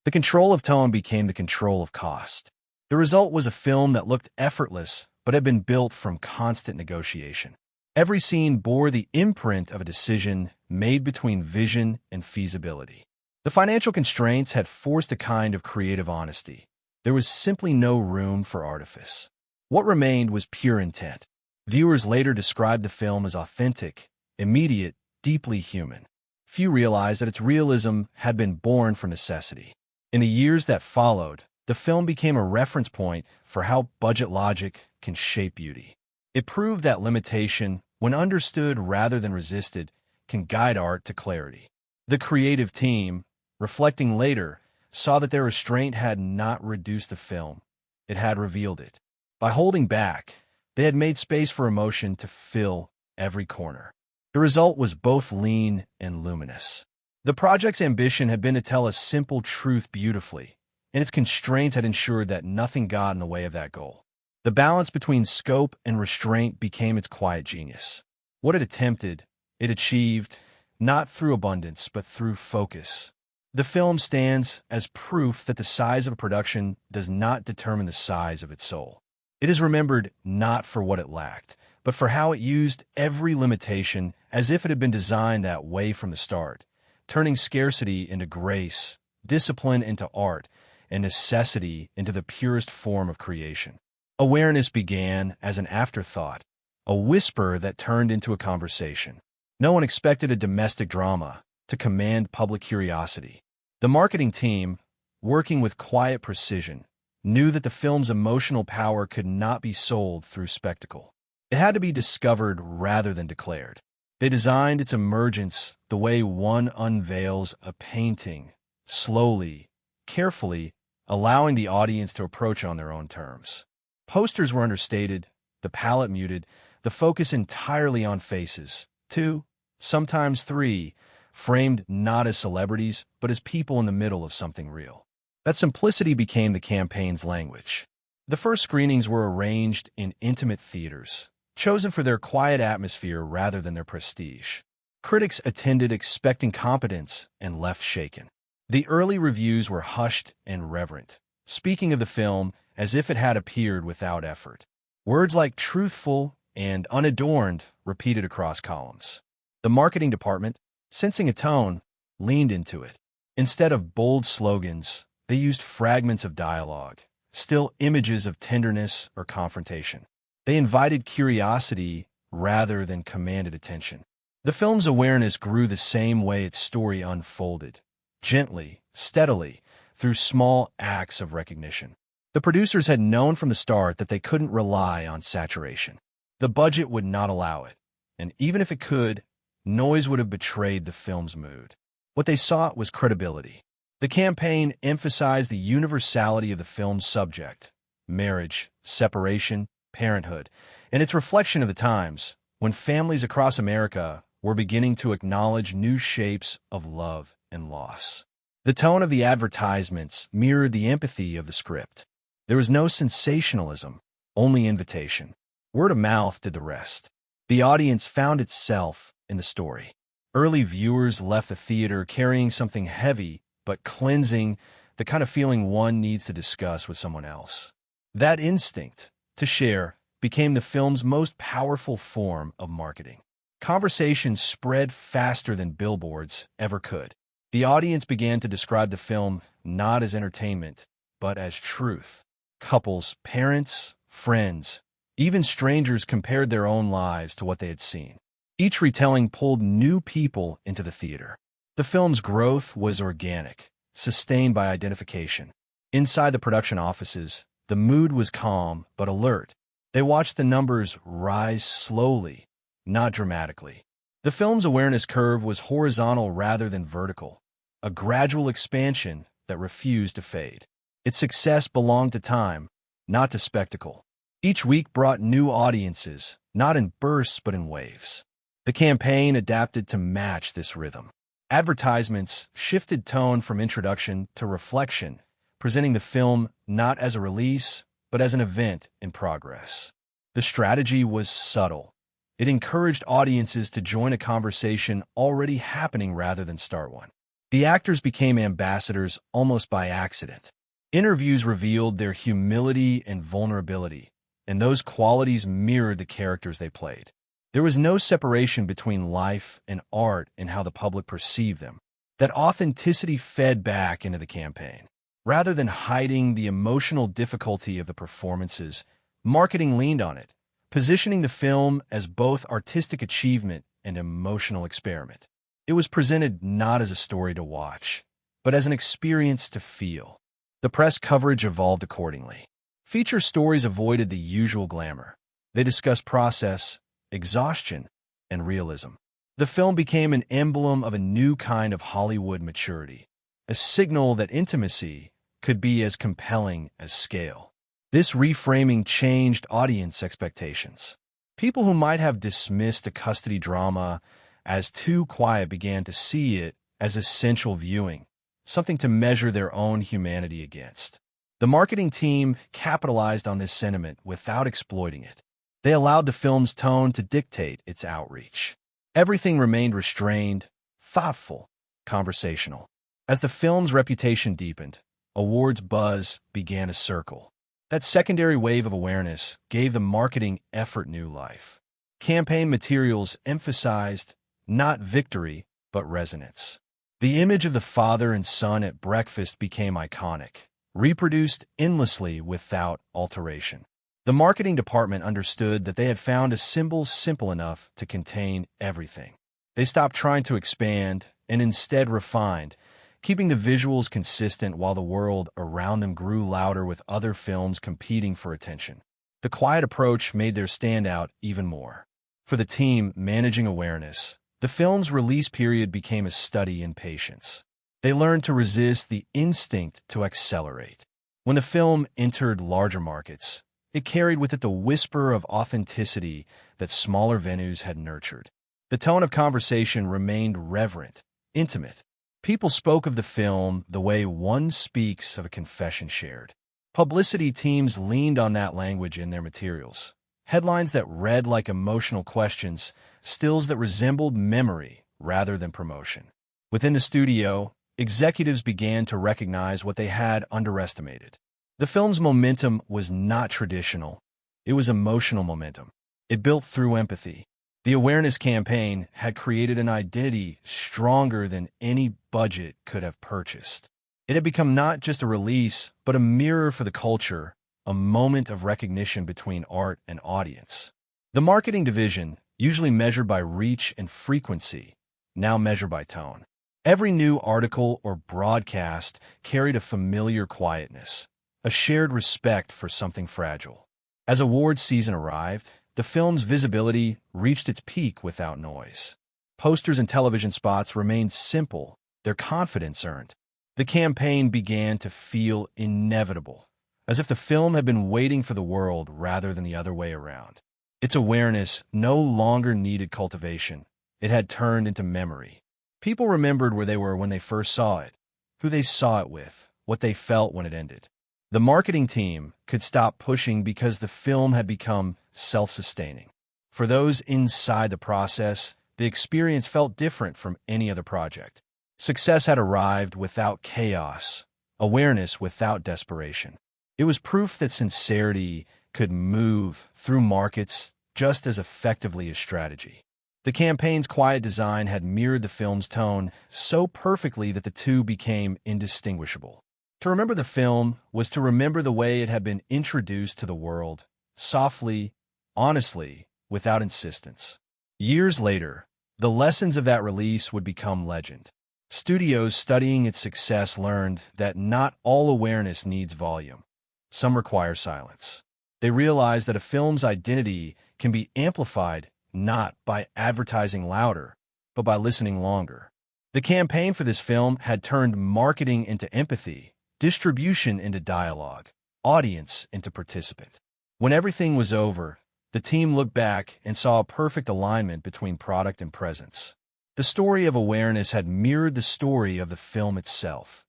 The control of tone became the control of cost. The result was a film that looked effortless but had been built from constant negotiation. Every scene bore the imprint of a decision made between vision and feasibility. The financial constraints had forced a kind of creative honesty. There was simply no room for artifice. What remained was pure intent. Viewers later described the film as authentic, immediate, deeply human. Few realized that its realism had been born from necessity. In the years that followed, the film became a reference point for how budget logic can shape beauty. It proved that limitation, when understood rather than resisted, can guide art to clarity. The creative team, reflecting later, saw that their restraint had not reduced the film, it had revealed it. By holding back, they had made space for emotion to fill every corner. The result was both lean and luminous. The project's ambition had been to tell a simple truth beautifully, and its constraints had ensured that nothing got in the way of that goal. The balance between scope and restraint became its quiet genius. What it attempted, it achieved, not through abundance, but through focus. The film stands as proof that the size of a production does not determine the size of its soul. It is remembered not for what it lacked, but for how it used every limitation as if it had been designed that way from the start, turning scarcity into grace, discipline into art, and necessity into the purest form of creation. Awareness began as an afterthought, a whisper that turned into a conversation. No one expected a domestic drama to command public curiosity. The marketing team, working with quiet precision, knew that the film's emotional power could not be sold through spectacle. It had to be discovered rather than declared. They designed its emergence the way one unveils a painting, slowly, carefully, allowing the audience to approach on their own terms. Posters were understated, the palette muted, the focus entirely on faces. 2. sometimes three, framed not as celebrities, but as people in the middle of something real. That simplicity became the campaign's language. The first screenings were arranged in intimate theaters, chosen for their quiet atmosphere rather than their prestige. Critics attended expecting competence and left shaken. The early reviews were hushed and reverent, speaking of the film as if it had appeared without effort. Words like truthful and unadorned repeated across columns. The marketing department, sensing a tone, leaned into it. Instead of bold slogans, they used fragments of dialogue, still images of tenderness or confrontation. They invited curiosity rather than commanded attention. The film's awareness grew the same way its story unfolded, gently, steadily, through small acts of recognition. The producers had known from the start that they couldn't rely on saturation. The budget would not allow it, and even if it could, noise would have betrayed the film's mood. What they sought was credibility. The campaign emphasized the universality of the film's subject, marriage, separation, parenthood, and its reflection of the times when families across America were beginning to acknowledge new shapes of love and loss. The tone of the advertisements mirrored the empathy of the script. There was no sensationalism, only invitation. Word of mouth did the rest. The audience found itself in the story. Early viewers left the theater carrying something heavy but cleansing, the kind of feeling one needs to discuss with someone else. That instinct to share became the film's most powerful form of marketing. Conversations spread faster than billboards ever could. The audience began to describe the film not as entertainment, but as truth. Couples, parents, friends, even strangers compared their own lives to what they had seen. Each retelling pulled new people into the theater. The film's growth was organic, sustained by identification. Inside the production offices, the mood was calm but alert. They watched the numbers rise slowly, not dramatically. The film's awareness curve was horizontal rather than vertical, a gradual expansion that refused to fade. Its success belonged to time, not to spectacle. Each week brought new audiences, not in bursts but in waves. The campaign adapted to match this rhythm. Advertisements shifted tone from introduction to reflection, presenting the film not as a release, but as an event in progress. The strategy was subtle. It encouraged audiences to join a conversation already happening rather than start one. The actors became ambassadors almost by accident. Interviews revealed their humility and vulnerability, and those qualities mirrored the characters they played. There was no separation between life and art in how the public perceived them. That authenticity fed back into the campaign. Rather than hiding the emotional difficulty of the performances, marketing leaned on it, positioning the film as both artistic achievement and emotional experiment. It was presented not as a story to watch, but as an experience to feel. The press coverage evolved accordingly. Feature stories avoided the usual glamour. They discussed process, exhaustion, and realism. The film became an emblem of a new kind of Hollywood maturity, a signal that intimacy could be as compelling as scale. This reframing changed audience expectations. People who might have dismissed a custody drama as too quiet began to see it as essential viewing, something to measure their own humanity against. The marketing team capitalized on this sentiment without exploiting it. They allowed the film's tone to dictate its outreach. Everything remained restrained, thoughtful, conversational. As the film's reputation deepened, awards buzz began to circle. That secondary wave of awareness gave the marketing effort new life. Campaign materials emphasized not victory, but resonance. The image of the father and son at breakfast became iconic, reproduced endlessly without alteration. The marketing department understood that they had found a symbol simple enough to contain everything. They stopped trying to expand and instead refined, keeping the visuals consistent while the world around them grew louder with other films competing for attention. The quiet approach made their standout even more. For the team managing awareness, the film's release period became a study in patience. They learned to resist the instinct to accelerate. When the film entered larger markets, it carried with it the whisper of authenticity that smaller venues had nurtured. The tone of conversation remained reverent, intimate. People spoke of the film the way one speaks of a confession shared. Publicity teams leaned on that language in their materials. Headlines that read like emotional questions, stills that resembled memory rather than promotion. Within the studio, executives began to recognize what they had underestimated. The film's momentum was not traditional. It was emotional momentum. It built through empathy. The awareness campaign had created an identity stronger than any budget could have purchased. It had become not just a release, but a mirror for the culture, a moment of recognition between art and audience. The marketing division, usually measured by reach and frequency, now measured by tone. Every new article or broadcast carried a familiar quietness, a shared respect for something fragile. As awards season arrived, the film's visibility reached its peak without noise. Posters and television spots remained simple, their confidence earned. The campaign began to feel inevitable, as if the film had been waiting for the world rather than the other way around. Its awareness no longer needed cultivation. It had turned into memory. People remembered where they were when they first saw it, who they saw it with, what they felt when it ended. The marketing team could stop pushing because the film had become self-sustaining. For those inside the process, the experience felt different from any other project. Success had arrived without chaos, awareness without desperation. It was proof that sincerity could move through markets just as effectively as strategy. The campaign's quiet design had mirrored the film's tone so perfectly that the two became indistinguishable. To remember the film was to remember the way it had been introduced to the world, softly, honestly, without insistence. Years later, the lessons of that release would become legend. Studios studying its success learned that not all awareness needs volume. Some require silence. They realized that a film's identity can be amplified not by advertising louder, but by listening longer. The campaign for this film had turned marketing into empathy, distribution into dialogue, audience into participant. When everything was over, the team looked back and saw a perfect alignment between product and presence. The story of awareness had mirrored the story of the film itself.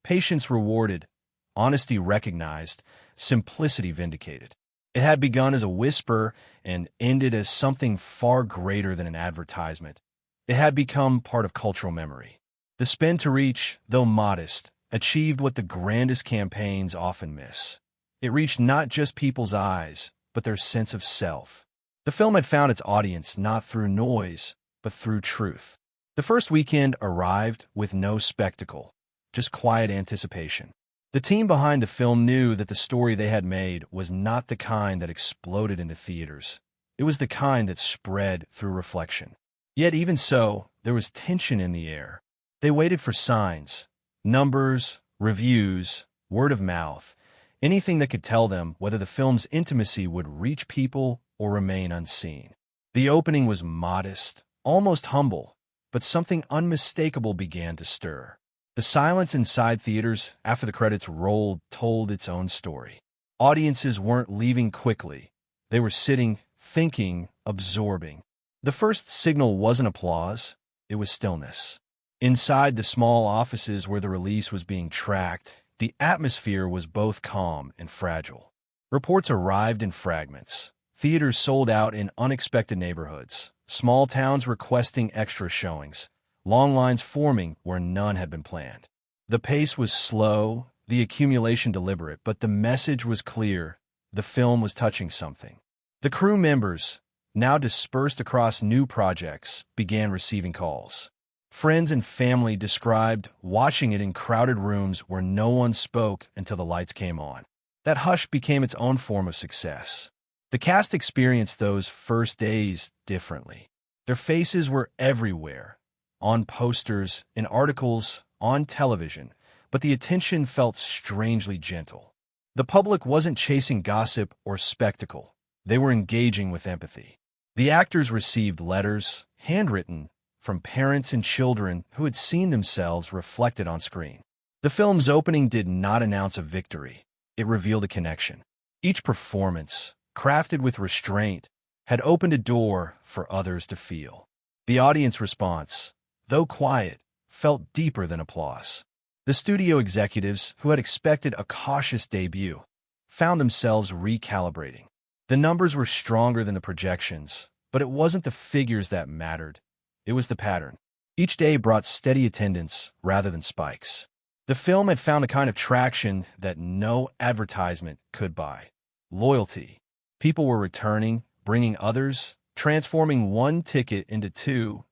Patience rewarded, honesty recognized, simplicity vindicated. It had begun as a whisper and ended as something far greater than an advertisement. It had become part of cultural memory. The spend to reach, though modest, achieved what the grandest campaigns often miss. It reached not just people's eyes, but their sense of self. The film had found its audience not through noise, but through truth. The first weekend arrived with no spectacle, just quiet anticipation. The team behind the film knew that the story they had made was not the kind that exploded into theaters. It was the kind that spread through reflection. Yet even so, there was tension in the air. They waited for signs, numbers, reviews, word of mouth, anything that could tell them whether the film's intimacy would reach people or remain unseen. The opening was modest, almost humble, but something unmistakable began to stir. The silence inside theaters after the credits rolled told its own story. Audiences weren't leaving quickly. They were sitting, thinking, absorbing. The first signal wasn't applause, it was stillness. Inside the small offices where the release was being tracked, the atmosphere was both calm and fragile. Reports arrived in fragments. Theaters sold out in unexpected neighborhoods. Small towns requesting extra showings. Long lines forming where none had been planned. The pace was slow, the accumulation deliberate, but the message was clear. The film was touching something. The crew members, now dispersed across new projects, began receiving calls. Friends and family described watching it in crowded rooms where no one spoke until the lights came on. That hush became its own form of success. The cast experienced those first days differently. Their faces were everywhere, on posters, in articles, on television, but the attention felt strangely gentle. The public wasn't chasing gossip or spectacle. They were engaging with empathy. The actors received letters, handwritten, from parents and children who had seen themselves reflected on screen. The film's opening did not announce a victory. It revealed a connection. Each performance, crafted with restraint, had opened a door for others to feel. The audience response, though quiet, felt deeper than applause. The studio executives, who had expected a cautious debut, found themselves recalibrating. The numbers were stronger than the projections, but it wasn't the figures that mattered. It was the pattern. Each day brought steady attendance rather than spikes. The film had found a kind of traction that no advertisement could buy. Loyalty. People were returning, bringing others, transforming one ticket into two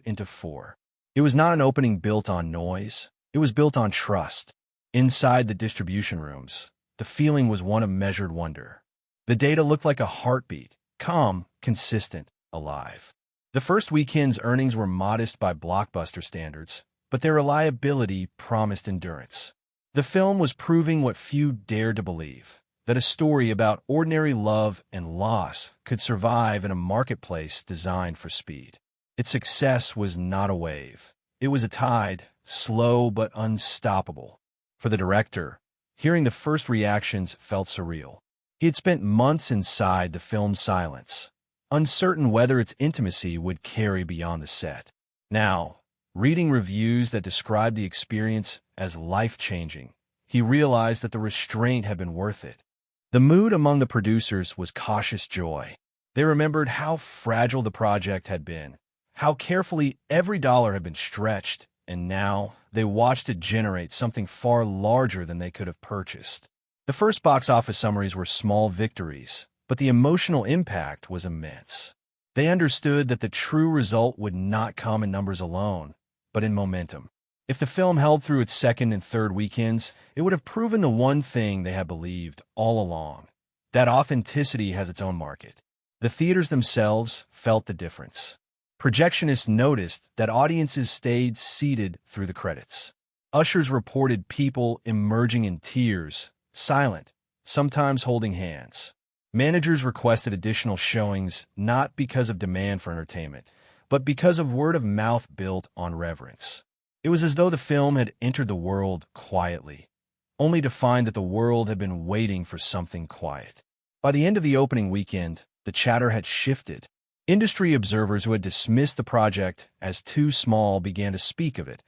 into four. It was not an opening built on noise. It was built on trust. Inside the distribution rooms, the feeling was one of measured wonder. The data looked like a heartbeat, calm, consistent, alive. The first weekend's earnings were modest by blockbuster standards, but their reliability promised endurance. The film was proving what few dared to believe, that a story about ordinary love and loss could survive in a marketplace designed for speed. Its success was not a wave. It was a tide, slow but unstoppable. For the director, hearing the first reactions felt surreal. He had spent months inside the film's silence, uncertain whether its intimacy would carry beyond the set. Now, reading reviews that described the experience as life-changing, he realized that the restraint had been worth it. The mood among the producers was cautious joy. They remembered how fragile the project had been, how carefully every dollar had been stretched, and now they watched it generate something far larger than they could have purchased. The first box office summaries were small victories, but the emotional impact was immense. They understood that the true result would not come in numbers alone, but in momentum. If the film held through its second and third weekends, it would have proven the one thing they had believed all along, that authenticity has its own market. The theaters themselves felt the difference. Projectionists noticed that audiences stayed seated through the credits. Ushers reported people emerging in tears, silent, sometimes holding hands. Managers requested additional showings not because of demand for entertainment, but because of word of mouth built on reverence. It was as though the film had entered the world quietly, only to find that the world had been waiting for something quiet. By the end of the opening weekend, the chatter had shifted. Industry observers who had dismissed the project as too small began to speak of it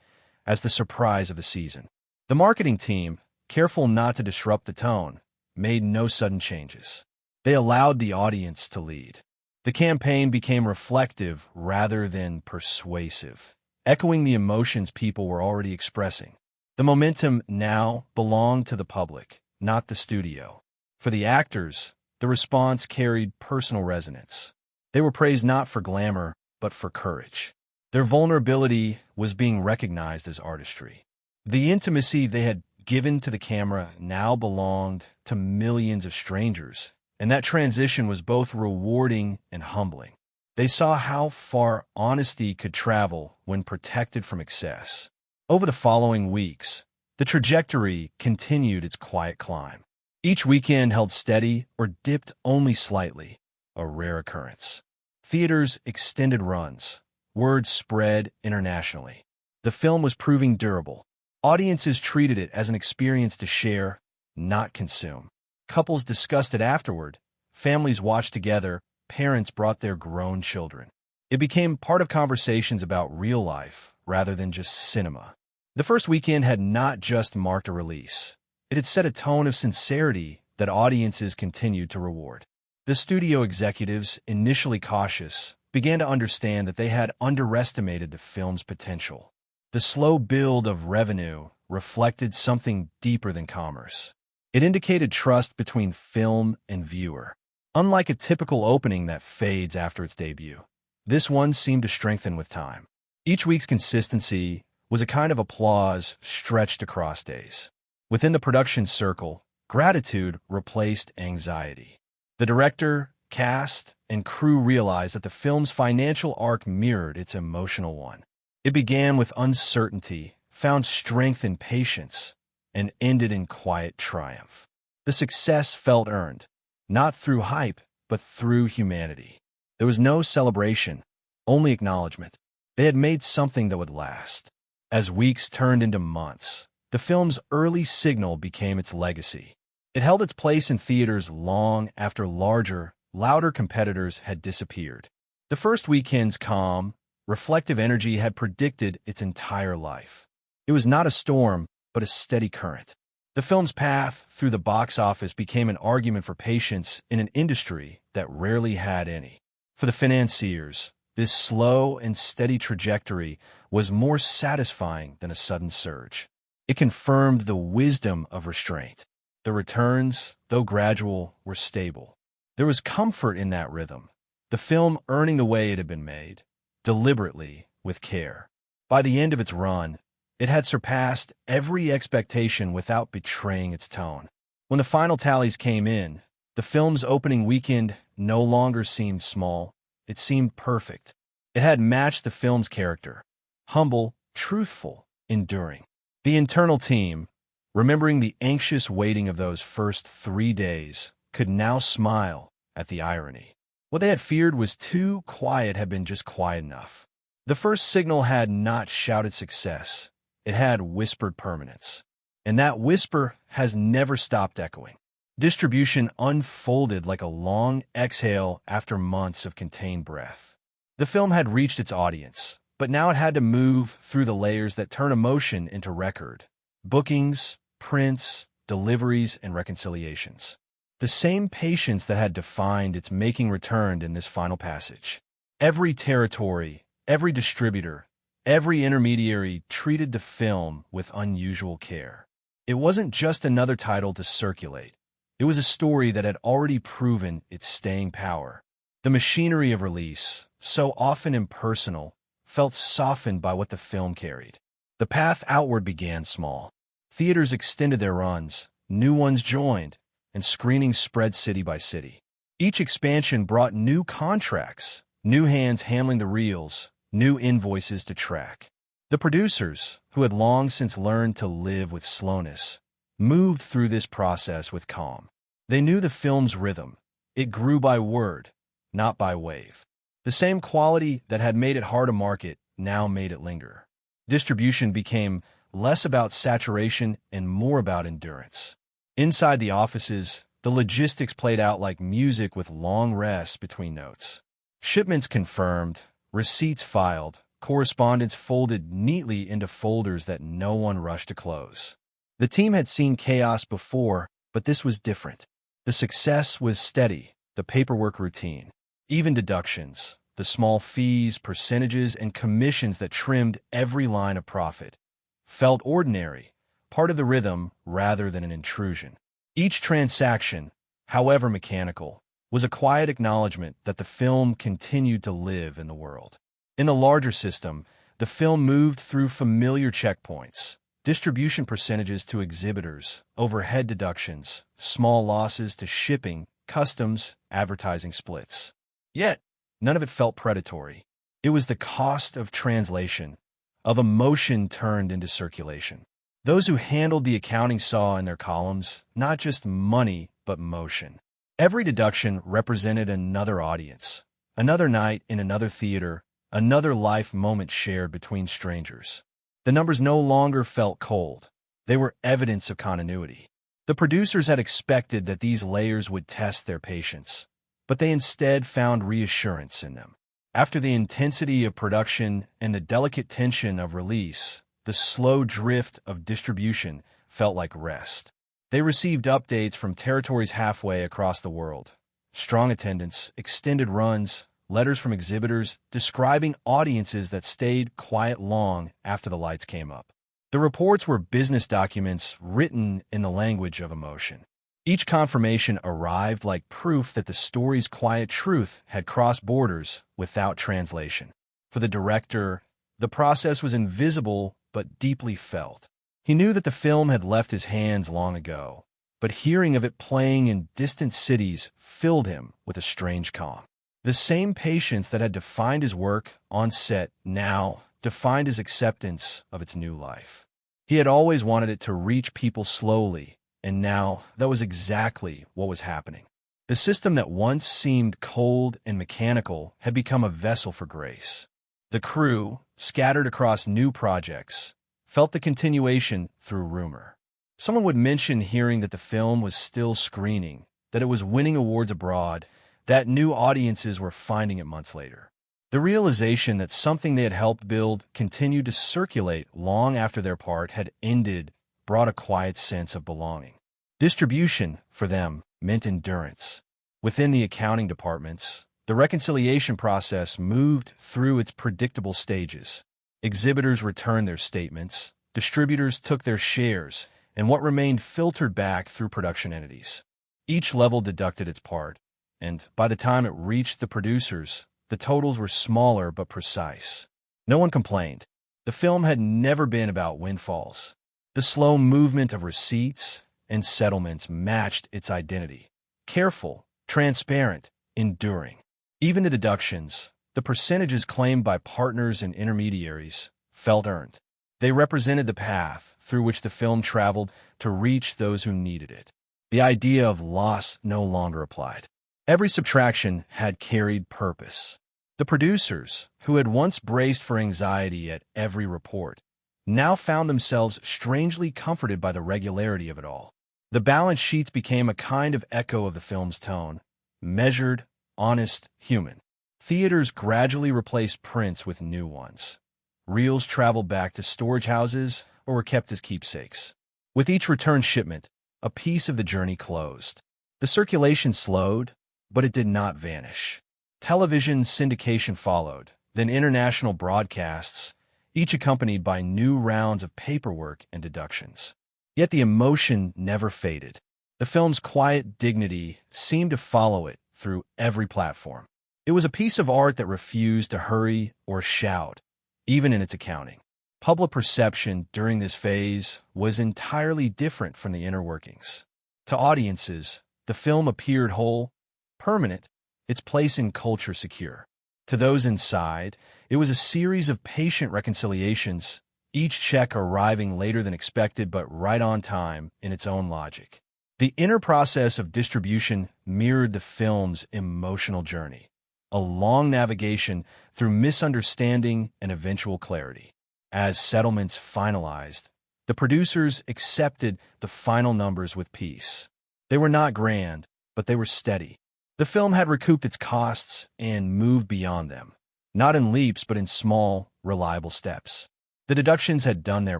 as the surprise of the season. The marketing team, careful not to disrupt the tone, made no sudden changes. They allowed the audience to lead. The campaign became reflective rather than persuasive, echoing the emotions people were already expressing. The momentum now belonged to the public, not the studio. For the actors, the response carried personal resonance. They were praised not for glamour, but for courage. Their vulnerability was being recognized as artistry. The intimacy they had given to the camera now belonged to millions of strangers, and that transition was both rewarding and humbling. They saw how far honesty could travel when protected from excess. Over the following weeks, the trajectory continued its quiet climb. Each weekend held steady or dipped only slightly, a rare occurrence. Theaters extended runs. Word spread internationally. The film was proving durable. Audiences treated it as an experience to share, not consume. Couples discussed it afterward. Families watched together. Parents brought their grown children. It became part of conversations about real life rather than just cinema. The first weekend had not just marked a release. It had set a tone of sincerity that audiences continued to reward. The studio executives, initially cautious, began to understand that they had underestimated the film's potential. The slow build of revenue reflected something deeper than commerce. It indicated trust between film and viewer. Unlike a typical opening that fades after its debut, this one seemed to strengthen with time. Each week's consistency was a kind of applause stretched across days. Within the production circle, gratitude replaced anxiety. The director, cast, and crew realized that the film's financial arc mirrored its emotional one. It began with uncertainty, found strength in patience, and ended in quiet triumph. The success felt earned, not through hype, but through humanity. There was no celebration, only acknowledgement. They had made something that would last. As weeks turned into months, the film's early signal became its legacy. It held its place in theaters long after larger, louder competitors had disappeared. The first weekend's calm, Reflective energy had predicted its entire life. It was not a storm, but a steady current. The film's path through the box office became an argument for patience in an industry that rarely had any. For the financiers, this slow and steady trajectory was more satisfying than a sudden surge. It confirmed the wisdom of restraint. The returns, though gradual, were stable. There was comfort in that rhythm, the film earning the way it had been made, deliberately, with care. By the end of its run, it had surpassed every expectation without betraying its tone. When the final tallies came in, the film's opening weekend no longer seemed small. It seemed perfect. It had matched the film's character: humble, truthful, enduring. The internal team, remembering the anxious waiting of those first 3 days, could now smile at the irony. What they had feared was too quiet had been just quiet enough. The first signal had not shouted success. It had whispered permanence. And that whisper has never stopped echoing. Distribution unfolded like a long exhale after months of contained breath. The film had reached its audience, but now it had to move through the layers that turn emotion into record: bookings, prints, deliveries, and reconciliations. The same patience that had defined its making returned in this final passage. Every territory, every distributor, every intermediary treated the film with unusual care. It wasn't just another title to circulate. It was a story that had already proven its staying power. The machinery of release, so often impersonal, felt softened by what the film carried. The path outward began small. Theaters extended their runs, new ones joined, and screenings spread city by city. Each expansion brought new contracts, new hands handling the reels, new invoices to track. The producers, who had long since learned to live with slowness, moved through this process with calm. They knew the film's rhythm. It grew by word, not by wave. The same quality that had made it hard to market now made it linger. Distribution became less about saturation and more about endurance. Inside the offices, the logistics played out like music with long rests between notes. Shipments confirmed, receipts filed, correspondence folded neatly into folders that no one rushed to close. The team had seen chaos before, but this was different. The success was steady, the paperwork routine, even deductions, the small fees, percentages, and commissions that trimmed every line of profit, felt ordinary, part of the rhythm rather than an intrusion. Each transaction, however mechanical, was a quiet acknowledgement that the film continued to live in the world. In the larger system, the film moved through familiar checkpoints: distribution percentages to exhibitors, overhead deductions, small losses to shipping, customs, advertising splits. Yet, none of it felt predatory. It was the cost of translation, of emotion turned into circulation. Those who handled the accounting saw in their columns not just money, but motion. Every deduction represented another audience, another night in another theater, another life moment shared between strangers. The numbers no longer felt cold. They were evidence of continuity. The producers had expected that these layers would test their patience, but they instead found reassurance in them. After the intensity of production and the delicate tension of release, the slow drift of distribution felt like rest. They received updates from territories halfway across the world: strong attendance, extended runs, letters from exhibitors describing audiences that stayed quiet long after the lights came up. The reports were business documents written in the language of emotion. Each confirmation arrived like proof that the story's quiet truth had crossed borders without translation. For the director, the process was invisible but deeply felt. He knew that the film had left his hands long ago, but hearing of it playing in distant cities filled him with a strange calm. The same patience that had defined his work on set now defined his acceptance of its new life. He had always wanted it to reach people slowly, and now that was exactly what was happening. The system that once seemed cold and mechanical had become a vessel for grace. The crew, scattered across new projects, felt the continuation through rumor. Someone would mention hearing that the film was still screening, that it was winning awards abroad, that new audiences were finding it months later. The realization that something they had helped build continued to circulate long after their part had ended brought a quiet sense of belonging. Distribution, for them, meant endurance. Within the accounting departments, the reconciliation process moved through its predictable stages. Exhibitors returned their statements, distributors took their shares, and what remained filtered back through production entities. Each level deducted its part, and by the time it reached the producers, the totals were smaller but precise. No one complained. The film had never been about windfalls. The slow movement of receipts and settlements matched its identity. Careful, transparent, enduring. Even the deductions, the percentages claimed by partners and intermediaries, felt earned. They represented the path through which the film traveled to reach those who needed it. The idea of loss no longer applied. Every subtraction had carried purpose. The producers, who had once braced for anxiety at every report, now found themselves strangely comforted by the regularity of it all. The balance sheets became a kind of echo of the film's tone, measured, honest, human. Theaters gradually replaced prints with new ones. Reels traveled back to storage houses or were kept as keepsakes. With each return shipment, a piece of the journey closed. The circulation slowed, but it did not vanish. Television syndication followed, then international broadcasts, each accompanied by new rounds of paperwork and deductions. Yet the emotion never faded. The film's quiet dignity seemed to follow it through every platform. It was a piece of art that refused to hurry or shout, even in its accounting. Public perception during this phase was entirely different from the inner workings. To audiences, the film appeared whole, permanent, its place in culture secure. To those inside, it was a series of patient reconciliations, each check arriving later than expected but right on time in its own logic. The inner process of distribution mirrored the film's emotional journey, a long navigation through misunderstanding and eventual clarity. As settlements finalized, the producers accepted the final numbers with peace. They were not grand, but they were steady. The film had recouped its costs and moved beyond them, not in leaps but in small, reliable steps. The deductions had done their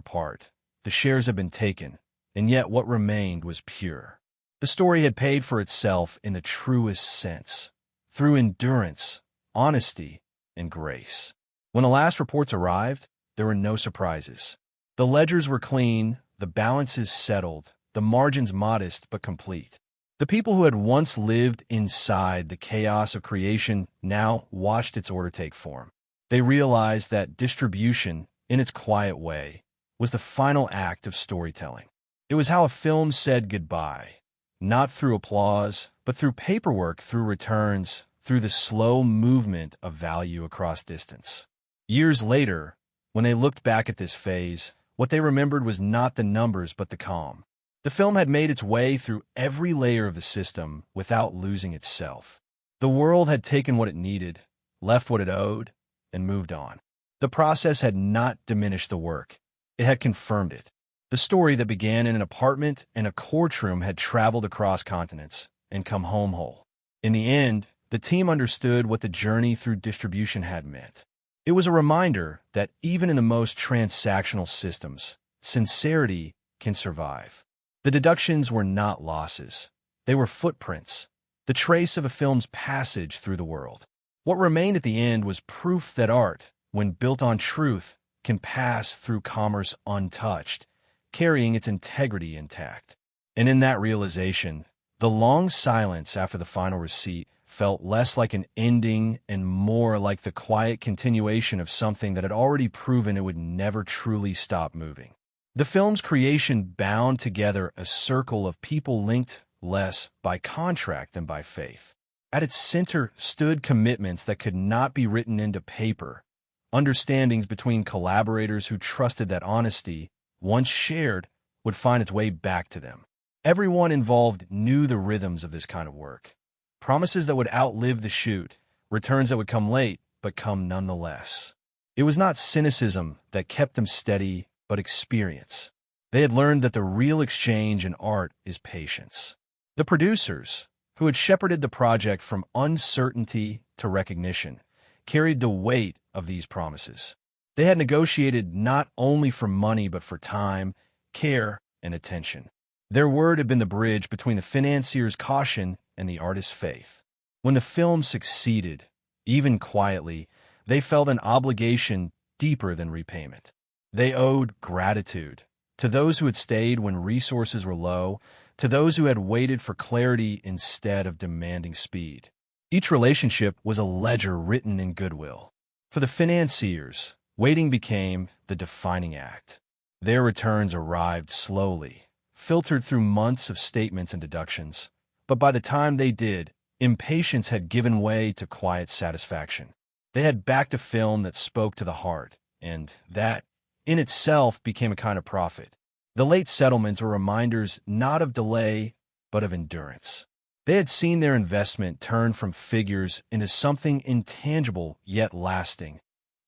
part, the shares had been taken, and yet what remained was pure. The story had paid for itself in the truest sense, through endurance, honesty, and grace. When the last reports arrived, there were no surprises. The ledgers were clean, the balances settled, the margins modest but complete. The people who had once lived inside the chaos of creation now watched its order take form. They realized that distribution, in its quiet way, was the final act of storytelling. It was how a film said goodbye, not through applause, but through paperwork, through returns, through the slow movement of value across distance. Years later, when they looked back at this phase, what they remembered was not the numbers but the calm. The film had made its way through every layer of the system without losing itself. The world had taken what it needed, left what it owed, and moved on. The process had not diminished the work. It had confirmed it. The story that began in an apartment and a courtroom had traveled across continents and come home whole. In the end, the team understood what the journey through distribution had meant. It was a reminder that even in the most transactional systems, sincerity can survive. The deductions were not losses. They were footprints, the trace of a film's passage through the world. What remained at the end was proof that art, when built on truth, can pass through commerce untouched, carrying its integrity intact. And in that realization, the long silence after the final receipt felt less like an ending and more like the quiet continuation of something that had already proven it would never truly stop moving. The film's creation bound together a circle of people linked less by contract than by faith. At its center stood commitments that could not be written into paper, understandings between collaborators who trusted that honesty, once shared, would find its way back to them. Everyone involved knew the rhythms of this kind of work. Promises that would outlive the shoot, returns that would come late, but come nonetheless. It was not cynicism that kept them steady, but experience. They had learned that the real exchange in art is patience. The producers, who had shepherded the project from uncertainty to recognition, carried the weight of these promises. They had negotiated not only for money but for time, care, and attention. Their word had been the bridge between the financier's caution and the artist's faith. When the film succeeded, even quietly, they felt an obligation deeper than repayment. They owed gratitude to those who had stayed when resources were low, to those who had waited for clarity instead of demanding speed. Each relationship was a ledger written in goodwill. For the financiers, waiting became the defining act. Their returns arrived slowly, filtered through months of statements and deductions. But by the time they did, impatience had given way to quiet satisfaction. They had backed a film that spoke to the heart, and that, in itself, became a kind of profit. The late settlements were reminders not of delay, but of endurance. They had seen their investment turn from figures into something intangible yet lasting,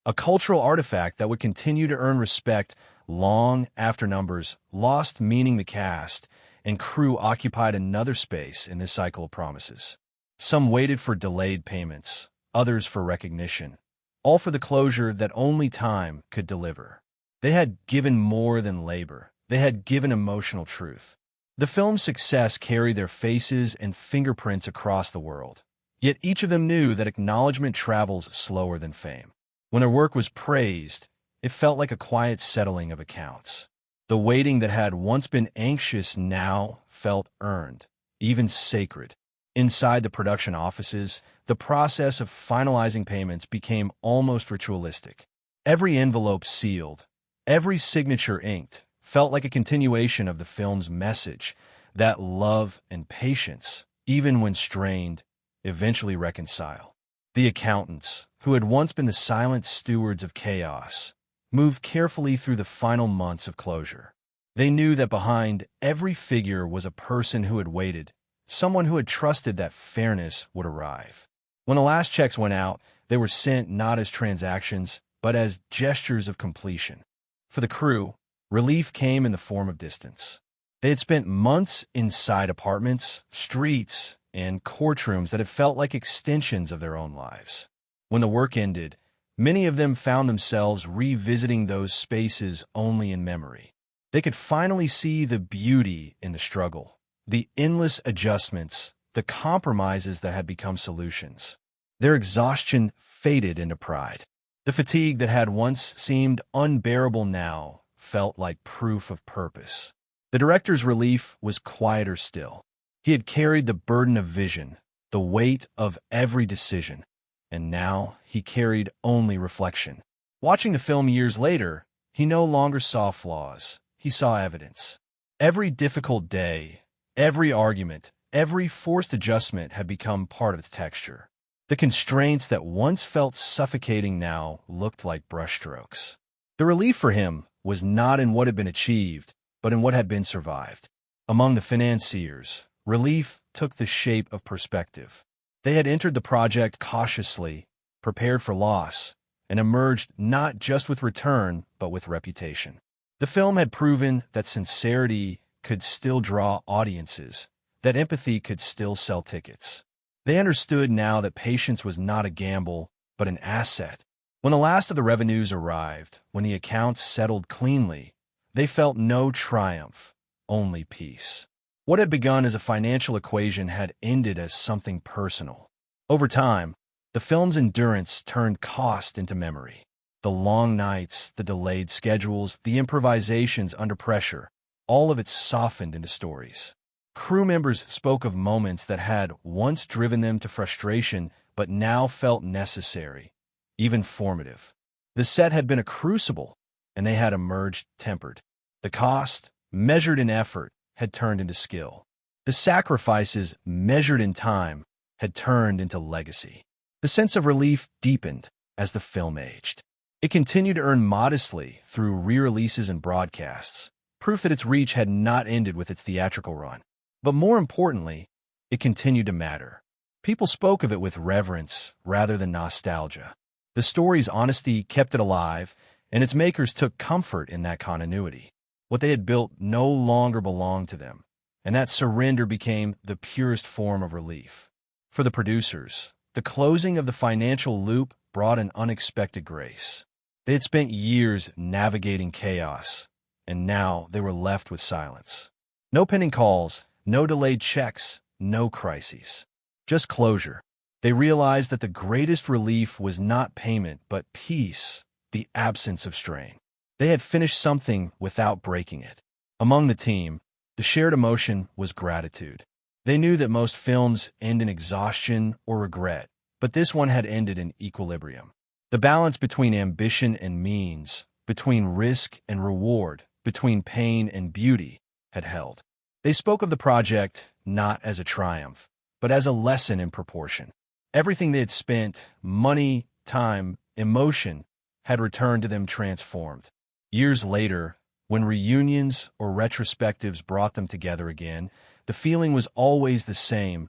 a cultural artifact that would continue to earn respect long after numbers lost, meaning the cast and crew occupied another space in this cycle of promises. Some waited for delayed payments, others for recognition, all for the closure that only time could deliver. They had given more than labor. They had given emotional truth. The film's success carried their faces and fingerprints across the world. Yet each of them knew that acknowledgement travels slower than fame. When their work was praised, it felt like a quiet settling of accounts. The waiting that had once been anxious now felt earned, even sacred. Inside the production offices, the process of finalizing payments became almost ritualistic. Every envelope sealed, every signature inked, felt like a continuation of the film's message that love and patience, even when strained, eventually reconcile. The accountants, who had once been the silent stewards of chaos, moved carefully through the final months of closure. They knew that behind every figure was a person who had waited, someone who had trusted that fairness would arrive. When the last checks went out, they were sent not as transactions, but as gestures of completion. For the crew, relief came in the form of distance. They had spent months inside apartments, streets, and courtrooms that had felt like extensions of their own lives. When the work ended, many of them found themselves revisiting those spaces only in memory. They could finally see the beauty in the struggle, the endless adjustments, the compromises that had become solutions. Their exhaustion faded into pride. The fatigue that had once seemed unbearable now felt like proof of purpose. The director's relief was quieter still. He had carried the burden of vision, the weight of every decision, and now he carried only reflection. Watching the film years later, he no longer saw flaws. He saw evidence. Every difficult day, every argument, every forced adjustment had become part of its texture. The constraints that once felt suffocating now looked like brushstrokes. The relief for him was not in what had been achieved, but in what had been survived. Among the financiers, relief took the shape of perspective. They had entered the project cautiously, prepared for loss, and emerged not just with return, but with reputation. The film had proven that sincerity could still draw audiences, that empathy could still sell tickets. They understood now that patience was not a gamble, but an asset. When the last of the revenues arrived, when the accounts settled cleanly, they felt no triumph, only peace. What had begun as a financial equation had ended as something personal. Over time, the film's endurance turned cost into memory. The long nights, the delayed schedules, the improvisations under pressure, all of it softened into stories. Crew members spoke of moments that had once driven them to frustration but now felt necessary, even formative. The set had been a crucible, and they had emerged tempered. The cost, measured in effort, had turned into skill. The sacrifices, measured in time, had turned into legacy. The sense of relief deepened as the film aged. It continued to earn modestly through re-releases and broadcasts, proof that its reach had not ended with its theatrical run. But more importantly, it continued to matter. People spoke of it with reverence rather than nostalgia. The story's honesty kept it alive, and its makers took comfort in that continuity. What they had built no longer belonged to them, and that surrender became the purest form of relief. For the producers, the closing of the financial loop brought an unexpected grace. They had spent years navigating chaos, and now they were left with silence. No pending calls, no delayed checks, no crises. Just closure. They realized that the greatest relief was not payment, but peace, the absence of strain. They had finished something without breaking it. Among the team, the shared emotion was gratitude. They knew that most films end in exhaustion or regret, but this one had ended in equilibrium. The balance between ambition and means, between risk and reward, between pain and beauty, had held. They spoke of the project not as a triumph, but as a lesson in proportion. Everything they had spent, money, time, emotion, had returned to them transformed. Years later, when reunions or retrospectives brought them together again, the feeling was always the same,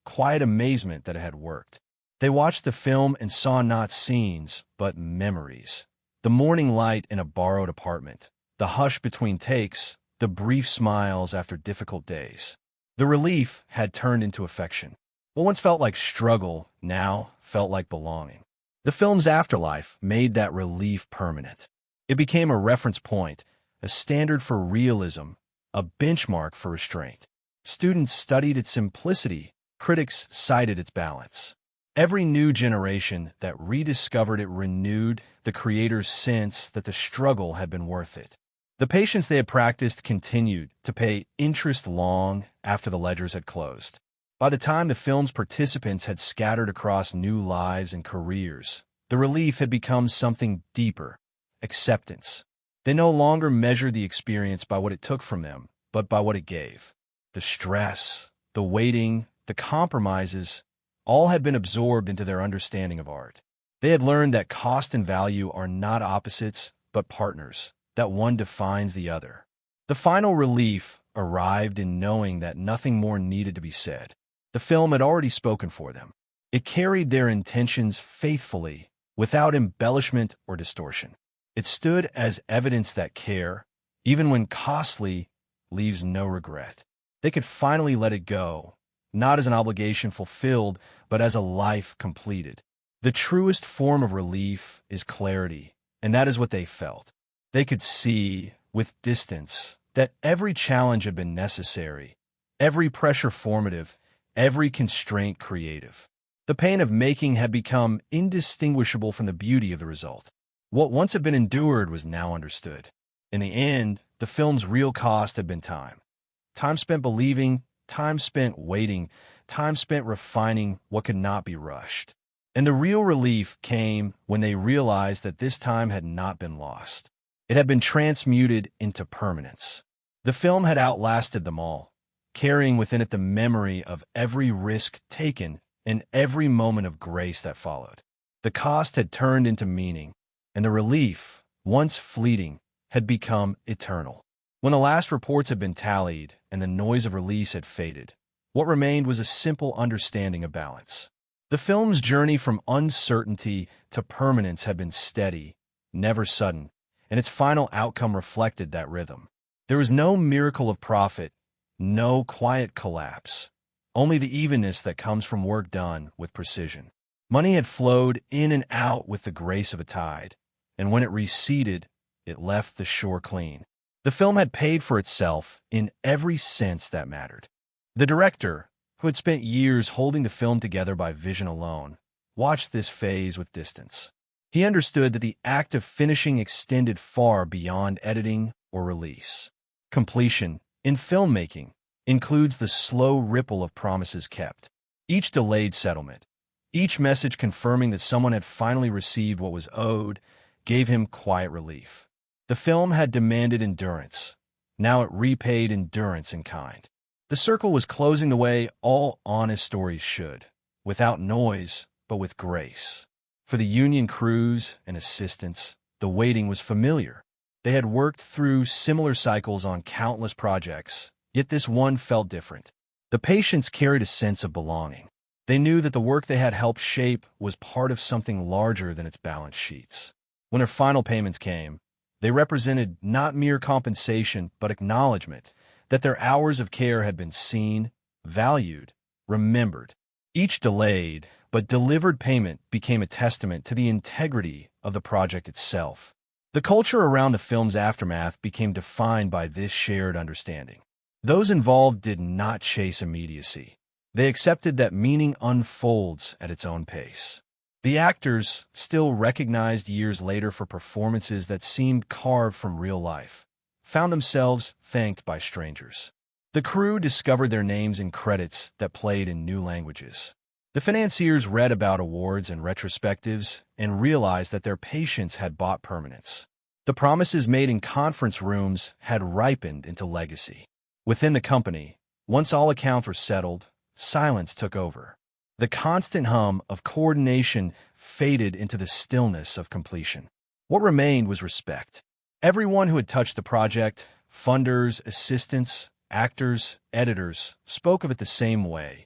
quiet amazement that it had worked. They watched the film and saw not scenes, but memories. The morning light in a borrowed apartment, the hush between takes, the brief smiles after difficult days. The relief had turned into affection. What once felt like struggle now felt like belonging. The film's afterlife made that relief permanent. It became a reference point, a standard for realism, a benchmark for restraint. Students studied its simplicity, critics cited its balance. Every new generation that rediscovered it renewed the creator's sense that the struggle had been worth it. The patience they had practiced continued to pay interest long after the ledgers had closed. By the time the film's participants had scattered across new lives and careers, the relief had become something deeper, acceptance. They no longer measured the experience by what it took from them, but by what it gave. The stress, the waiting, the compromises, all had been absorbed into their understanding of art. They had learned that cost and value are not opposites, but partners, that one defines the other. The final relief arrived in knowing that nothing more needed to be said. The film had already spoken for them. It carried their intentions faithfully, without embellishment or distortion. It stood as evidence that care, even when costly, leaves no regret. They could finally let it go, not as an obligation fulfilled, but as a life completed. The truest form of relief is clarity, and that is what they felt. They could see, with distance, that every challenge had been necessary, every pressure formative, every constraint creative. The pain of making had become indistinguishable from the beauty of the result. What once had been endured was now understood. In the end, the film's real cost had been time. Time spent believing, time spent waiting, time spent refining what could not be rushed. And the real relief came when they realized that this time had not been lost. It had been transmuted into permanence. The film had outlasted them all, carrying within it the memory of every risk taken and every moment of grace that followed. The cost had turned into meaning, and the relief, once fleeting, had become eternal. When the last reports had been tallied and the noise of release had faded, what remained was a simple understanding of balance. The film's journey from uncertainty to permanence had been steady, never sudden, and its final outcome reflected that rhythm. There was no miracle of profit, no quiet collapse, only the evenness that comes from work done with precision. Money had flowed in and out with the grace of a tide, and when it receded, it left the shore clean. The film had paid for itself in every sense that mattered. The director, who had spent years holding the film together by vision alone, watched this phase with distance. He understood that the act of finishing extended far beyond editing or release. Completion, in filmmaking, includes the slow ripple of promises kept. Each delayed settlement, each message confirming that someone had finally received what was owed, gave him quiet relief. The film had demanded endurance. Now it repaid endurance in kind. The circle was closing the way all honest stories should, without noise, but with grace. For the union crews and assistants, the waiting was familiar. They had worked through similar cycles on countless projects, yet this one felt different. The patients carried a sense of belonging. They knew that the work they had helped shape was part of something larger than its balance sheets. When their final payments came, they represented not mere compensation, but acknowledgement that their hours of care had been seen, valued, remembered. Each delayed but delivered payment became a testament to the integrity of the project itself. The culture around the film's aftermath became defined by this shared understanding. Those involved did not chase immediacy. They accepted that meaning unfolds at its own pace. The actors, still recognized years later for performances that seemed carved from real life, found themselves thanked by strangers. The crew discovered their names in credits that played in new languages. The financiers read about awards and retrospectives and realized that their patience had bought permanence. The promises made in conference rooms had ripened into legacy. Within the company, once all accounts were settled, silence took over. The constant hum of coordination faded into the stillness of completion. What remained was respect. Everyone who had touched the project, funders, assistants, actors, editors, spoke of it the same way,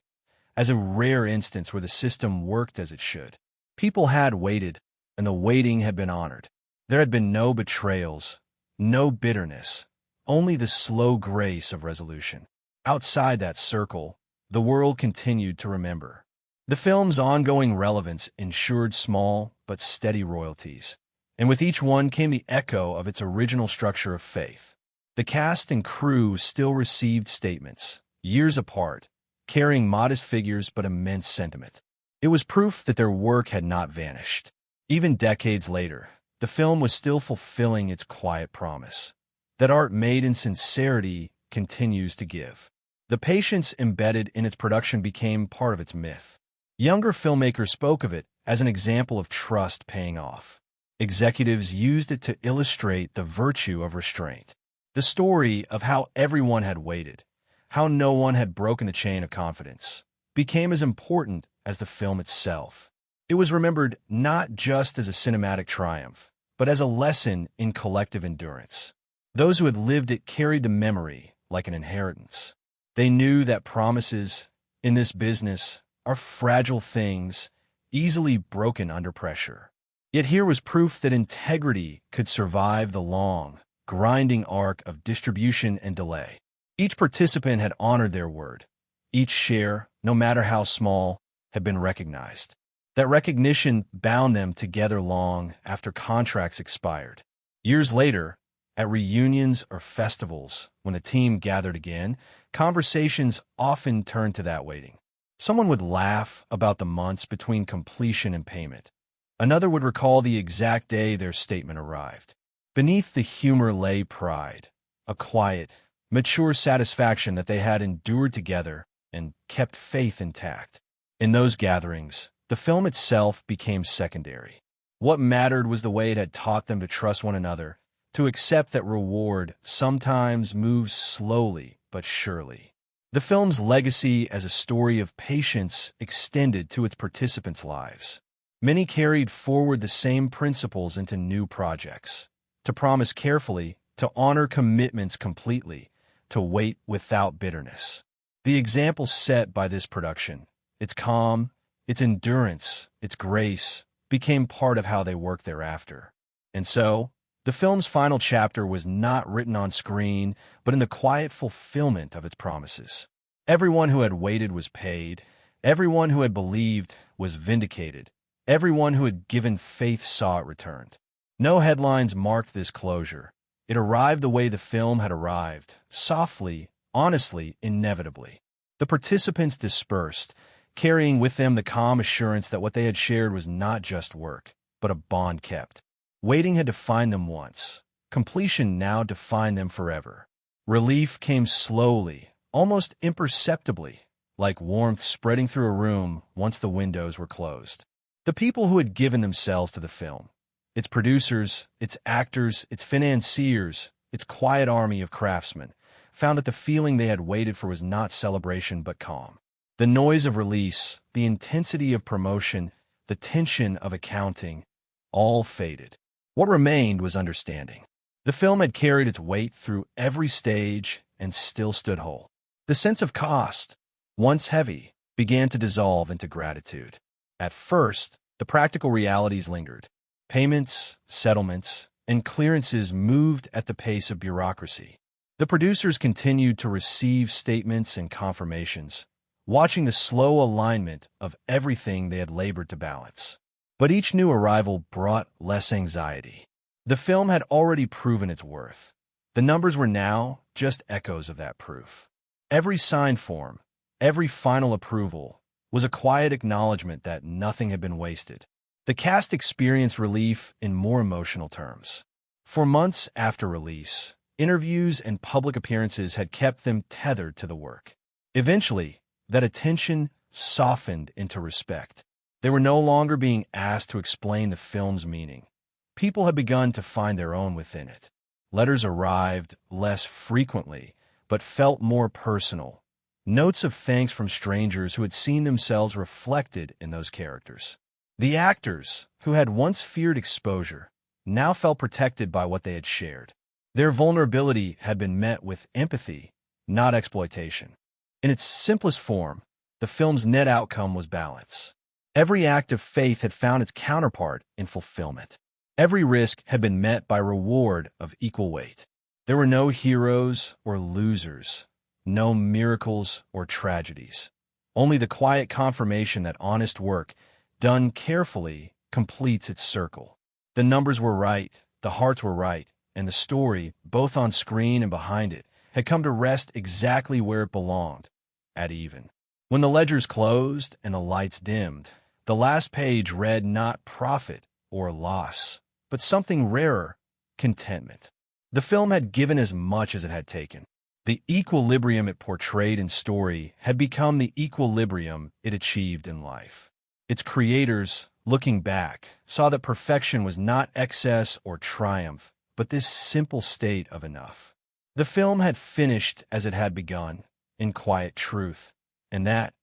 as a rare instance where the system worked as it should. People had waited, and the waiting had been honored. There had been no betrayals, no bitterness, only the slow grace of resolution. Outside that circle, the world continued to remember. The film's ongoing relevance ensured small but steady royalties, and with each one came the echo of its original structure of faith. The cast and crew still received statements, years apart, carrying modest figures but immense sentiment. It was proof that their work had not vanished. Even decades later, the film was still fulfilling its quiet promise, that art made in sincerity continues to give. The patience embedded in its production became part of its myth. Younger filmmakers spoke of it as an example of trust paying off. Executives used it to illustrate the virtue of restraint. The story of how everyone had waited, how no one had broken the chain of confidence, became as important as the film itself. It was remembered not just as a cinematic triumph, but as a lesson in collective endurance. Those who had lived it carried the memory like an inheritance. They knew that promises, in this business, are fragile things, easily broken under pressure. Yet here was proof that integrity could survive the long, grinding arc of distribution and delay. Each participant had honored their word. Each share, no matter how small, had been recognized. That recognition bound them together long after contracts expired. Years later, at reunions or festivals, when the team gathered again, conversations often turned to that waiting. Someone would laugh about the months between completion and payment. Another would recall the exact day their statement arrived. Beneath the humor lay pride, a quiet, mature satisfaction that they had endured together and kept faith intact. In those gatherings, the film itself became secondary. What mattered was the way it had taught them to trust one another, to accept that reward sometimes moves slowly but surely. The film's legacy as a story of patience extended to its participants' lives. Many carried forward the same principles into new projects: to promise carefully, to honor commitments completely, to wait without bitterness. The example set by this production, its calm, its endurance, its grace, became part of how they worked thereafter. And so, the film's final chapter was not written on screen, but in the quiet fulfillment of its promises. Everyone who had waited was paid. Everyone who had believed was vindicated. Everyone who had given faith saw it returned. No headlines marked this closure. It arrived the way the film had arrived, softly, honestly, inevitably. The participants dispersed, carrying with them the calm assurance that what they had shared was not just work, but a bond kept. Waiting had defined them once. Completion now defined them forever. Relief came slowly, almost imperceptibly, like warmth spreading through a room once the windows were closed. The people who had given themselves to the film, its producers, its actors, its financiers, its quiet army of craftsmen, found that the feeling they had waited for was not celebration but calm. The noise of release, the intensity of promotion, the tension of accounting, all faded. What remained was understanding. The film had carried its weight through every stage and still stood whole. The sense of cost, once heavy, began to dissolve into gratitude. At first, the practical realities lingered. Payments, settlements, and clearances moved at the pace of bureaucracy. The producers continued to receive statements and confirmations, watching the slow alignment of everything they had labored to balance. But each new arrival brought less anxiety. The film had already proven its worth. The numbers were now just echoes of that proof. Every signed form, every final approval, was a quiet acknowledgement that nothing had been wasted. The cast experienced relief in more emotional terms. For months after release, interviews and public appearances had kept them tethered to the work. Eventually, that attention softened into respect. They were no longer being asked to explain the film's meaning. People had begun to find their own within it. Letters arrived less frequently, but felt more personal. Notes of thanks from strangers who had seen themselves reflected in those characters. The actors, who had once feared exposure, now felt protected by what they had shared. Their vulnerability had been met with empathy, not exploitation. In its simplest form, the film's net outcome was balance. Every act of faith had found its counterpart in fulfillment. Every risk had been met by reward of equal weight. There were no heroes or losers, no miracles or tragedies. Only the quiet confirmation that honest work, done carefully, completes its circle. The numbers were right, the hearts were right, and the story, both on screen and behind it, had come to rest exactly where it belonged, at even. When the ledgers closed and the lights dimmed, the last page read not profit or loss, but something rarer, contentment. The film had given as much as it had taken. The equilibrium it portrayed in story had become the equilibrium it achieved in life. Its creators, looking back, saw that perfection was not excess or triumph, but this simple state of enough. The film had finished as it had begun, in quiet truth, and that,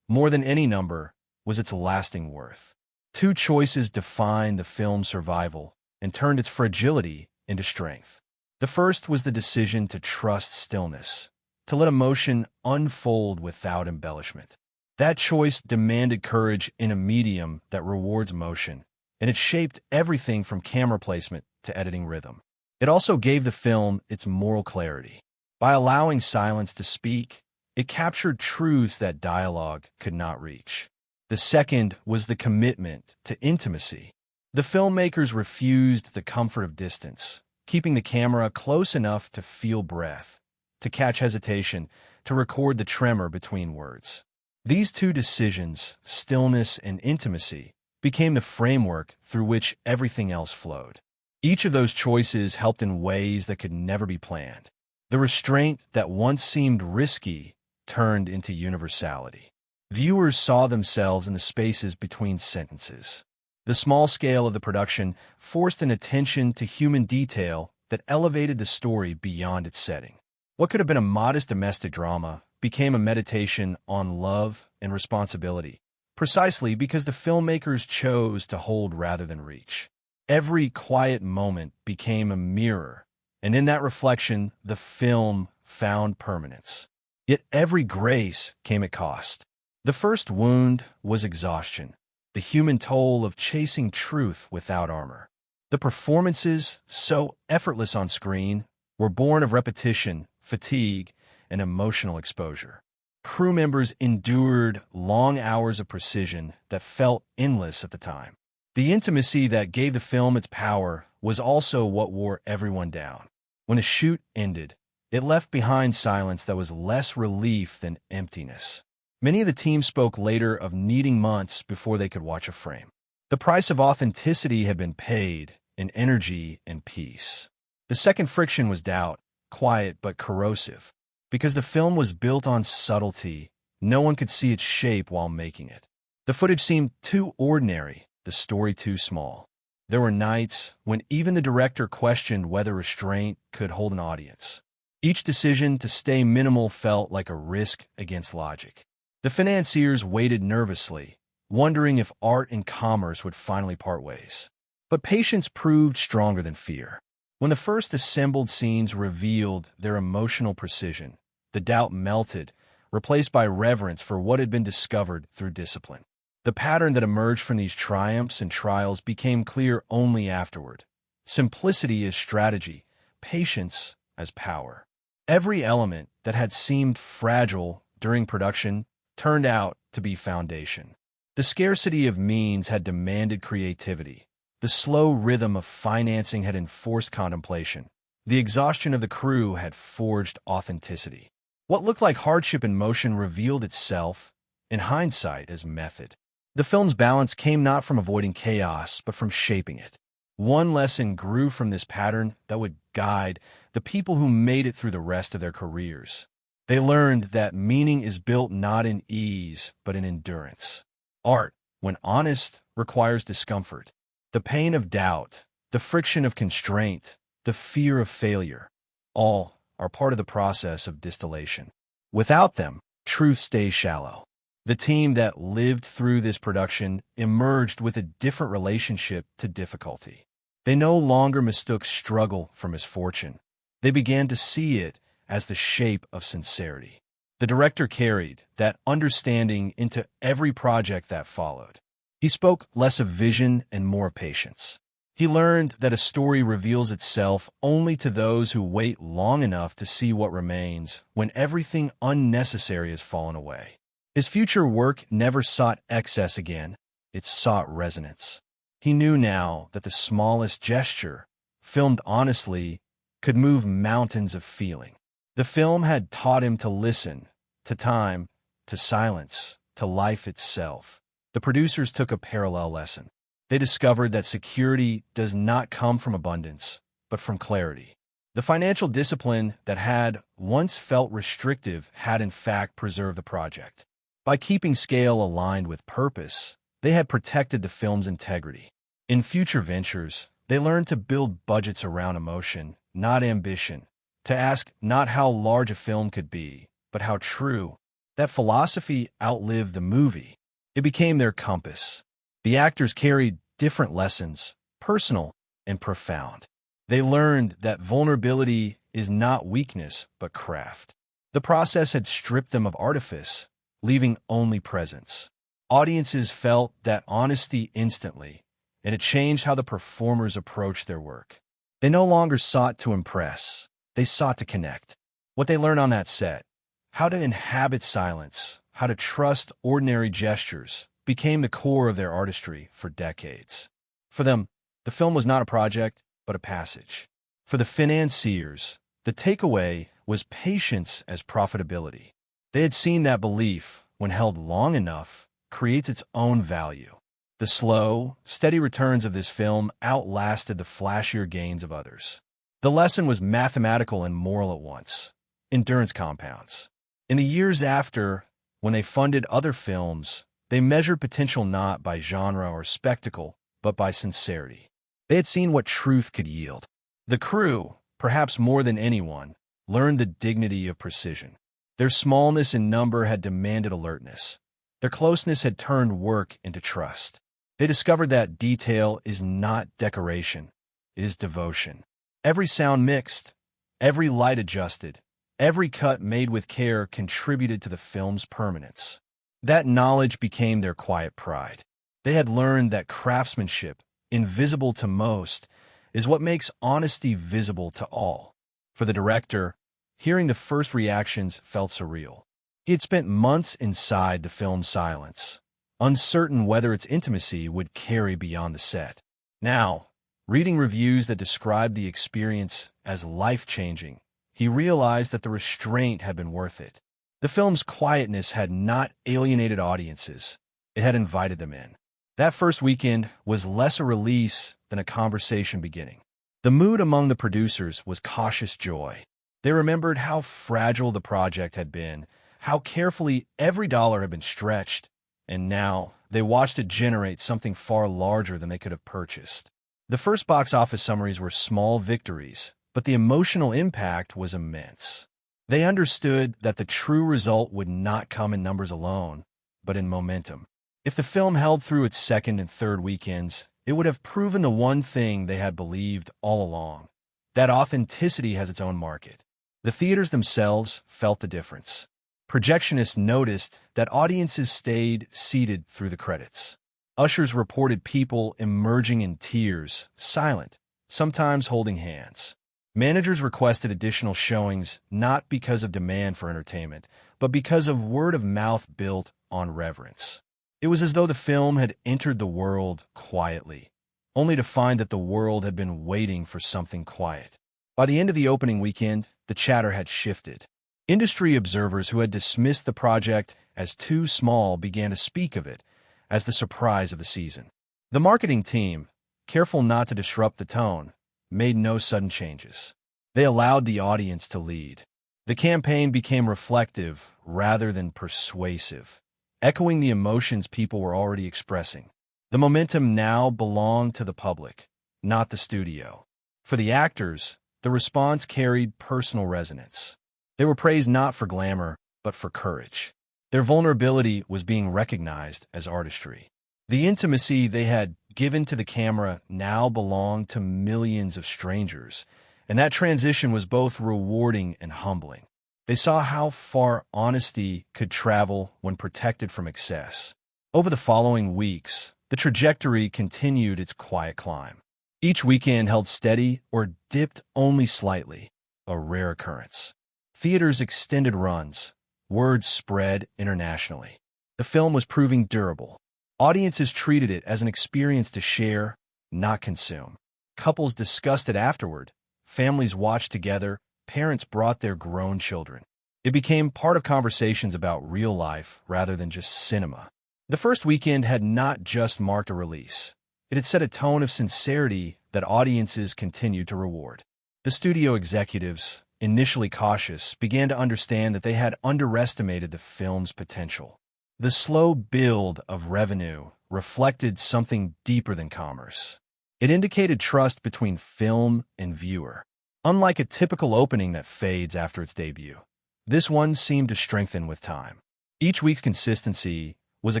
more than any number, was its lasting worth. Two choices defined the film's survival and turned its fragility into strength. The first was the decision to trust stillness, to let emotion unfold without embellishment. That choice demanded courage in a medium that rewards motion, and it shaped everything from camera placement to editing rhythm. It also gave the film its moral clarity. By allowing silence to speak, it captured truths that dialogue could not reach. The second was the commitment to intimacy. The filmmakers refused the comfort of distance, keeping the camera close enough to feel breath, to catch hesitation, to record the tremor between words. These two decisions, stillness and intimacy, became the framework through which everything else flowed. Each of those choices helped in ways that could never be planned. The restraint that once seemed risky turned into universality. Viewers saw themselves in the spaces between sentences. The small scale of the production forced an attention to human detail that elevated the story beyond its setting. What could have been a modest domestic drama became a meditation on love and responsibility, precisely because the filmmakers chose to hold rather than reach. Every quiet moment became a mirror, and in that reflection, the film found permanence. Yet every grace came at cost. The first wound was exhaustion, the human toll of chasing truth without armor. The performances, so effortless on screen, were born of repetition, fatigue, and emotional exposure. Crew members endured long hours of precision that felt endless at the time. The intimacy that gave the film its power was also what wore everyone down. When a shoot ended, it left behind silence that was less relief than emptiness. Many of the team spoke later of needing months before they could watch a frame. The price of authenticity had been paid in energy and peace. The second friction was doubt, quiet but corrosive. Because the film was built on subtlety, no one could see its shape while making it. The footage seemed too ordinary, the story too small. There were nights when even the director questioned whether restraint could hold an audience. Each decision to stay minimal felt like a risk against logic. The financiers waited nervously, wondering if art and commerce would finally part ways. But patience proved stronger than fear. When the first assembled scenes revealed their emotional precision, the doubt melted, replaced by reverence for what had been discovered through discipline. The pattern that emerged from these triumphs and trials became clear only afterward. Simplicity as strategy, patience as power. Every element that had seemed fragile during production turned out to be foundation. The scarcity of means had demanded creativity. The slow rhythm of financing had enforced contemplation. The exhaustion of the crew had forged authenticity. What looked like hardship in motion revealed itself, in hindsight, as method. The film's balance came not from avoiding chaos, but from shaping it. One lesson grew from this pattern that would guide the people who made it through the rest of their careers. They learned that meaning is built not in ease, but in endurance. Art, when honest, requires discomfort. The pain of doubt, the friction of constraint, the fear of failure, all are part of the process of distillation. Without them, truth stays shallow. The team that lived through this production emerged with a different relationship to difficulty. They no longer mistook struggle for misfortune. They began to see it as the shape of sincerity. The director carried that understanding into every project that followed. He spoke less of vision and more of patience. He learned that a story reveals itself only to those who wait long enough to see what remains when everything unnecessary has fallen away. His future work never sought excess again. It sought resonance. He knew now that the smallest gesture, filmed honestly, could move mountains of feeling. The film had taught him to listen, to time, to silence, to life itself. The producers took a parallel lesson. They discovered that security does not come from abundance, but from clarity. The financial discipline that had once felt restrictive had in fact preserved the project. By keeping scale aligned with purpose, they had protected the film's integrity. In future ventures, they learned to build budgets around emotion, not ambition, to ask not how large a film could be, but how true. That philosophy outlived the movie. It became their compass. The actors carried different lessons, personal and profound. They learned that vulnerability is not weakness, but craft. The process had stripped them of artifice, leaving only presence. Audiences felt that honesty instantly, and it changed how the performers approached their work. They no longer sought to impress. They sought to connect. What they learned on that set, how to inhabit silence, how to trust ordinary gestures, became the core of their artistry for decades. For them, the film was not a project, but a passage. For the financiers, the takeaway was patience as profitability. They had seen that belief, when held long enough, creates its own value. The slow, steady returns of this film outlasted the flashier gains of others. The lesson was mathematical and moral at once. Endurance compounds. In the years after, when they funded other films, they measured potential not by genre or spectacle, but by sincerity. They had seen what truth could yield. The crew, perhaps more than anyone, learned the dignity of precision. Their smallness in number had demanded alertness. Their closeness had turned work into trust. They discovered that detail is not decoration, it is devotion. Every sound mixed, every light adjusted, every cut made with care contributed to the film's permanence. That knowledge became their quiet pride. They had learned that craftsmanship, invisible to most, is what makes honesty visible to all. For the director, hearing the first reactions felt surreal. He had spent months inside the film's silence, uncertain whether its intimacy would carry beyond the set. Now, reading reviews that described the experience as life-changing, he realized that the restraint had been worth it. The film's quietness had not alienated audiences. It had invited them in. That first weekend was less a release than a conversation beginning. The mood among the producers was cautious joy. They remembered how fragile the project had been, how carefully every dollar had been stretched, and now they watched it generate something far larger than they could have purchased. The first box office summaries were small victories, but the emotional impact was immense. They understood that the true result would not come in numbers alone, but in momentum. If the film held through its second and third weekends, it would have proven the one thing they had believed all along, that authenticity has its own market. The theaters themselves felt the difference. Projectionists noticed that audiences stayed seated through the credits. Ushers reported people emerging in tears, silent, sometimes holding hands. Managers requested additional showings not because of demand for entertainment, but because of word of mouth built on reverence. It was as though the film had entered the world quietly, only to find that the world had been waiting for something quiet. By the end of the opening weekend, the chatter had shifted. Industry observers who had dismissed the project as too small began to speak of it as the surprise of the season. The marketing team, careful not to disrupt the tone, made no sudden changes. They allowed the audience to lead. The campaign became reflective rather than persuasive, echoing the emotions people were already expressing. The momentum now belonged to the public, not the studio. For the actors, the response carried personal resonance. They were praised not for glamour, but for courage. Their vulnerability was being recognized as artistry. The intimacy they had given to the camera now belonged to millions of strangers, and that transition was both rewarding and humbling. They saw how far honesty could travel when protected from excess. Over the following weeks, the trajectory continued its quiet climb. Each weekend held steady or dipped only slightly, a rare occurrence. Theaters extended runs. Word spread internationally. The film was proving durable. Audiences treated it as an experience to share, not consume. Couples discussed it afterward. Families watched together. Parents brought their grown children. It became part of conversations about real life rather than just cinema. The first weekend had not just marked a release. It had set a tone of sincerity that audiences continued to reward. The studio executives, initially cautious, began to understand that they had underestimated the film's potential. The slow build of revenue reflected something deeper than commerce. It indicated trust between film and viewer. Unlike a typical opening that fades after its debut, this one seemed to strengthen with time. Each week's consistency was a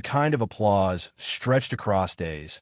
kind of applause stretched across days.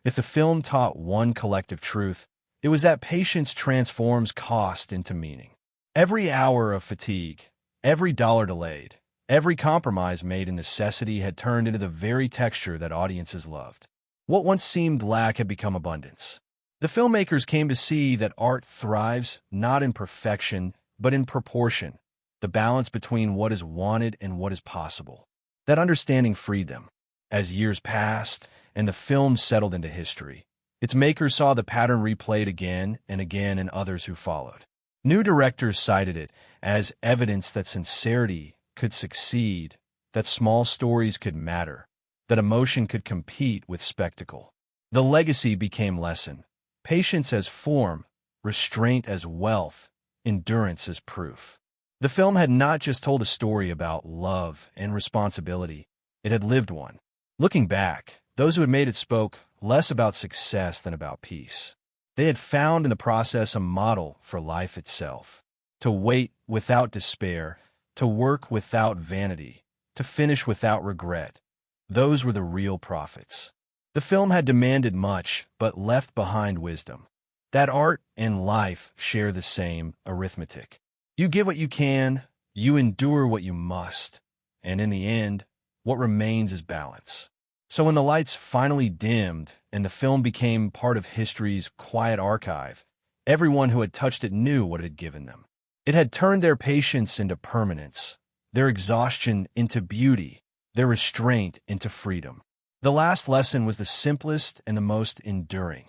If the film taught one collective truth, it was that patience transforms cost into meaning. Every hour of fatigue, every dollar delayed, every compromise made in necessity had turned into the very texture that audiences loved. What once seemed lack had become abundance. The filmmakers came to see that art thrives not in perfection, but in proportion, the balance between what is wanted and what is possible. That understanding freed them. As years passed and the film settled into history, its makers saw the pattern replayed again and again in others who followed. New directors cited it as evidence that sincerity could succeed, that small stories could matter, that emotion could compete with spectacle. The legacy became lesson. Patience as form, restraint as wealth, endurance as proof. The film had not just told a story about love and responsibility, it had lived one. Looking back, those who had made it spoke less about success than about peace. They had found in the process a model for life itself. To wait without despair, to work without vanity, to finish without regret. Those were the real prophets. The film had demanded much, but left behind wisdom. That art and life share the same arithmetic. You give what you can, you endure what you must, and in the end, what remains is balance. So when the lights finally dimmed and the film became part of history's quiet archive, everyone who had touched it knew what it had given them. It had turned their patience into permanence, their exhaustion into beauty, their restraint into freedom. The last lesson was the simplest and the most enduring.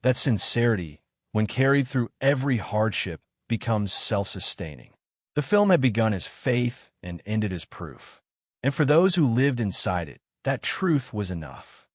That sincerity, when carried through every hardship, becomes self-sustaining. The film had begun as faith and ended as proof. And for those who lived inside it, that truth was enough.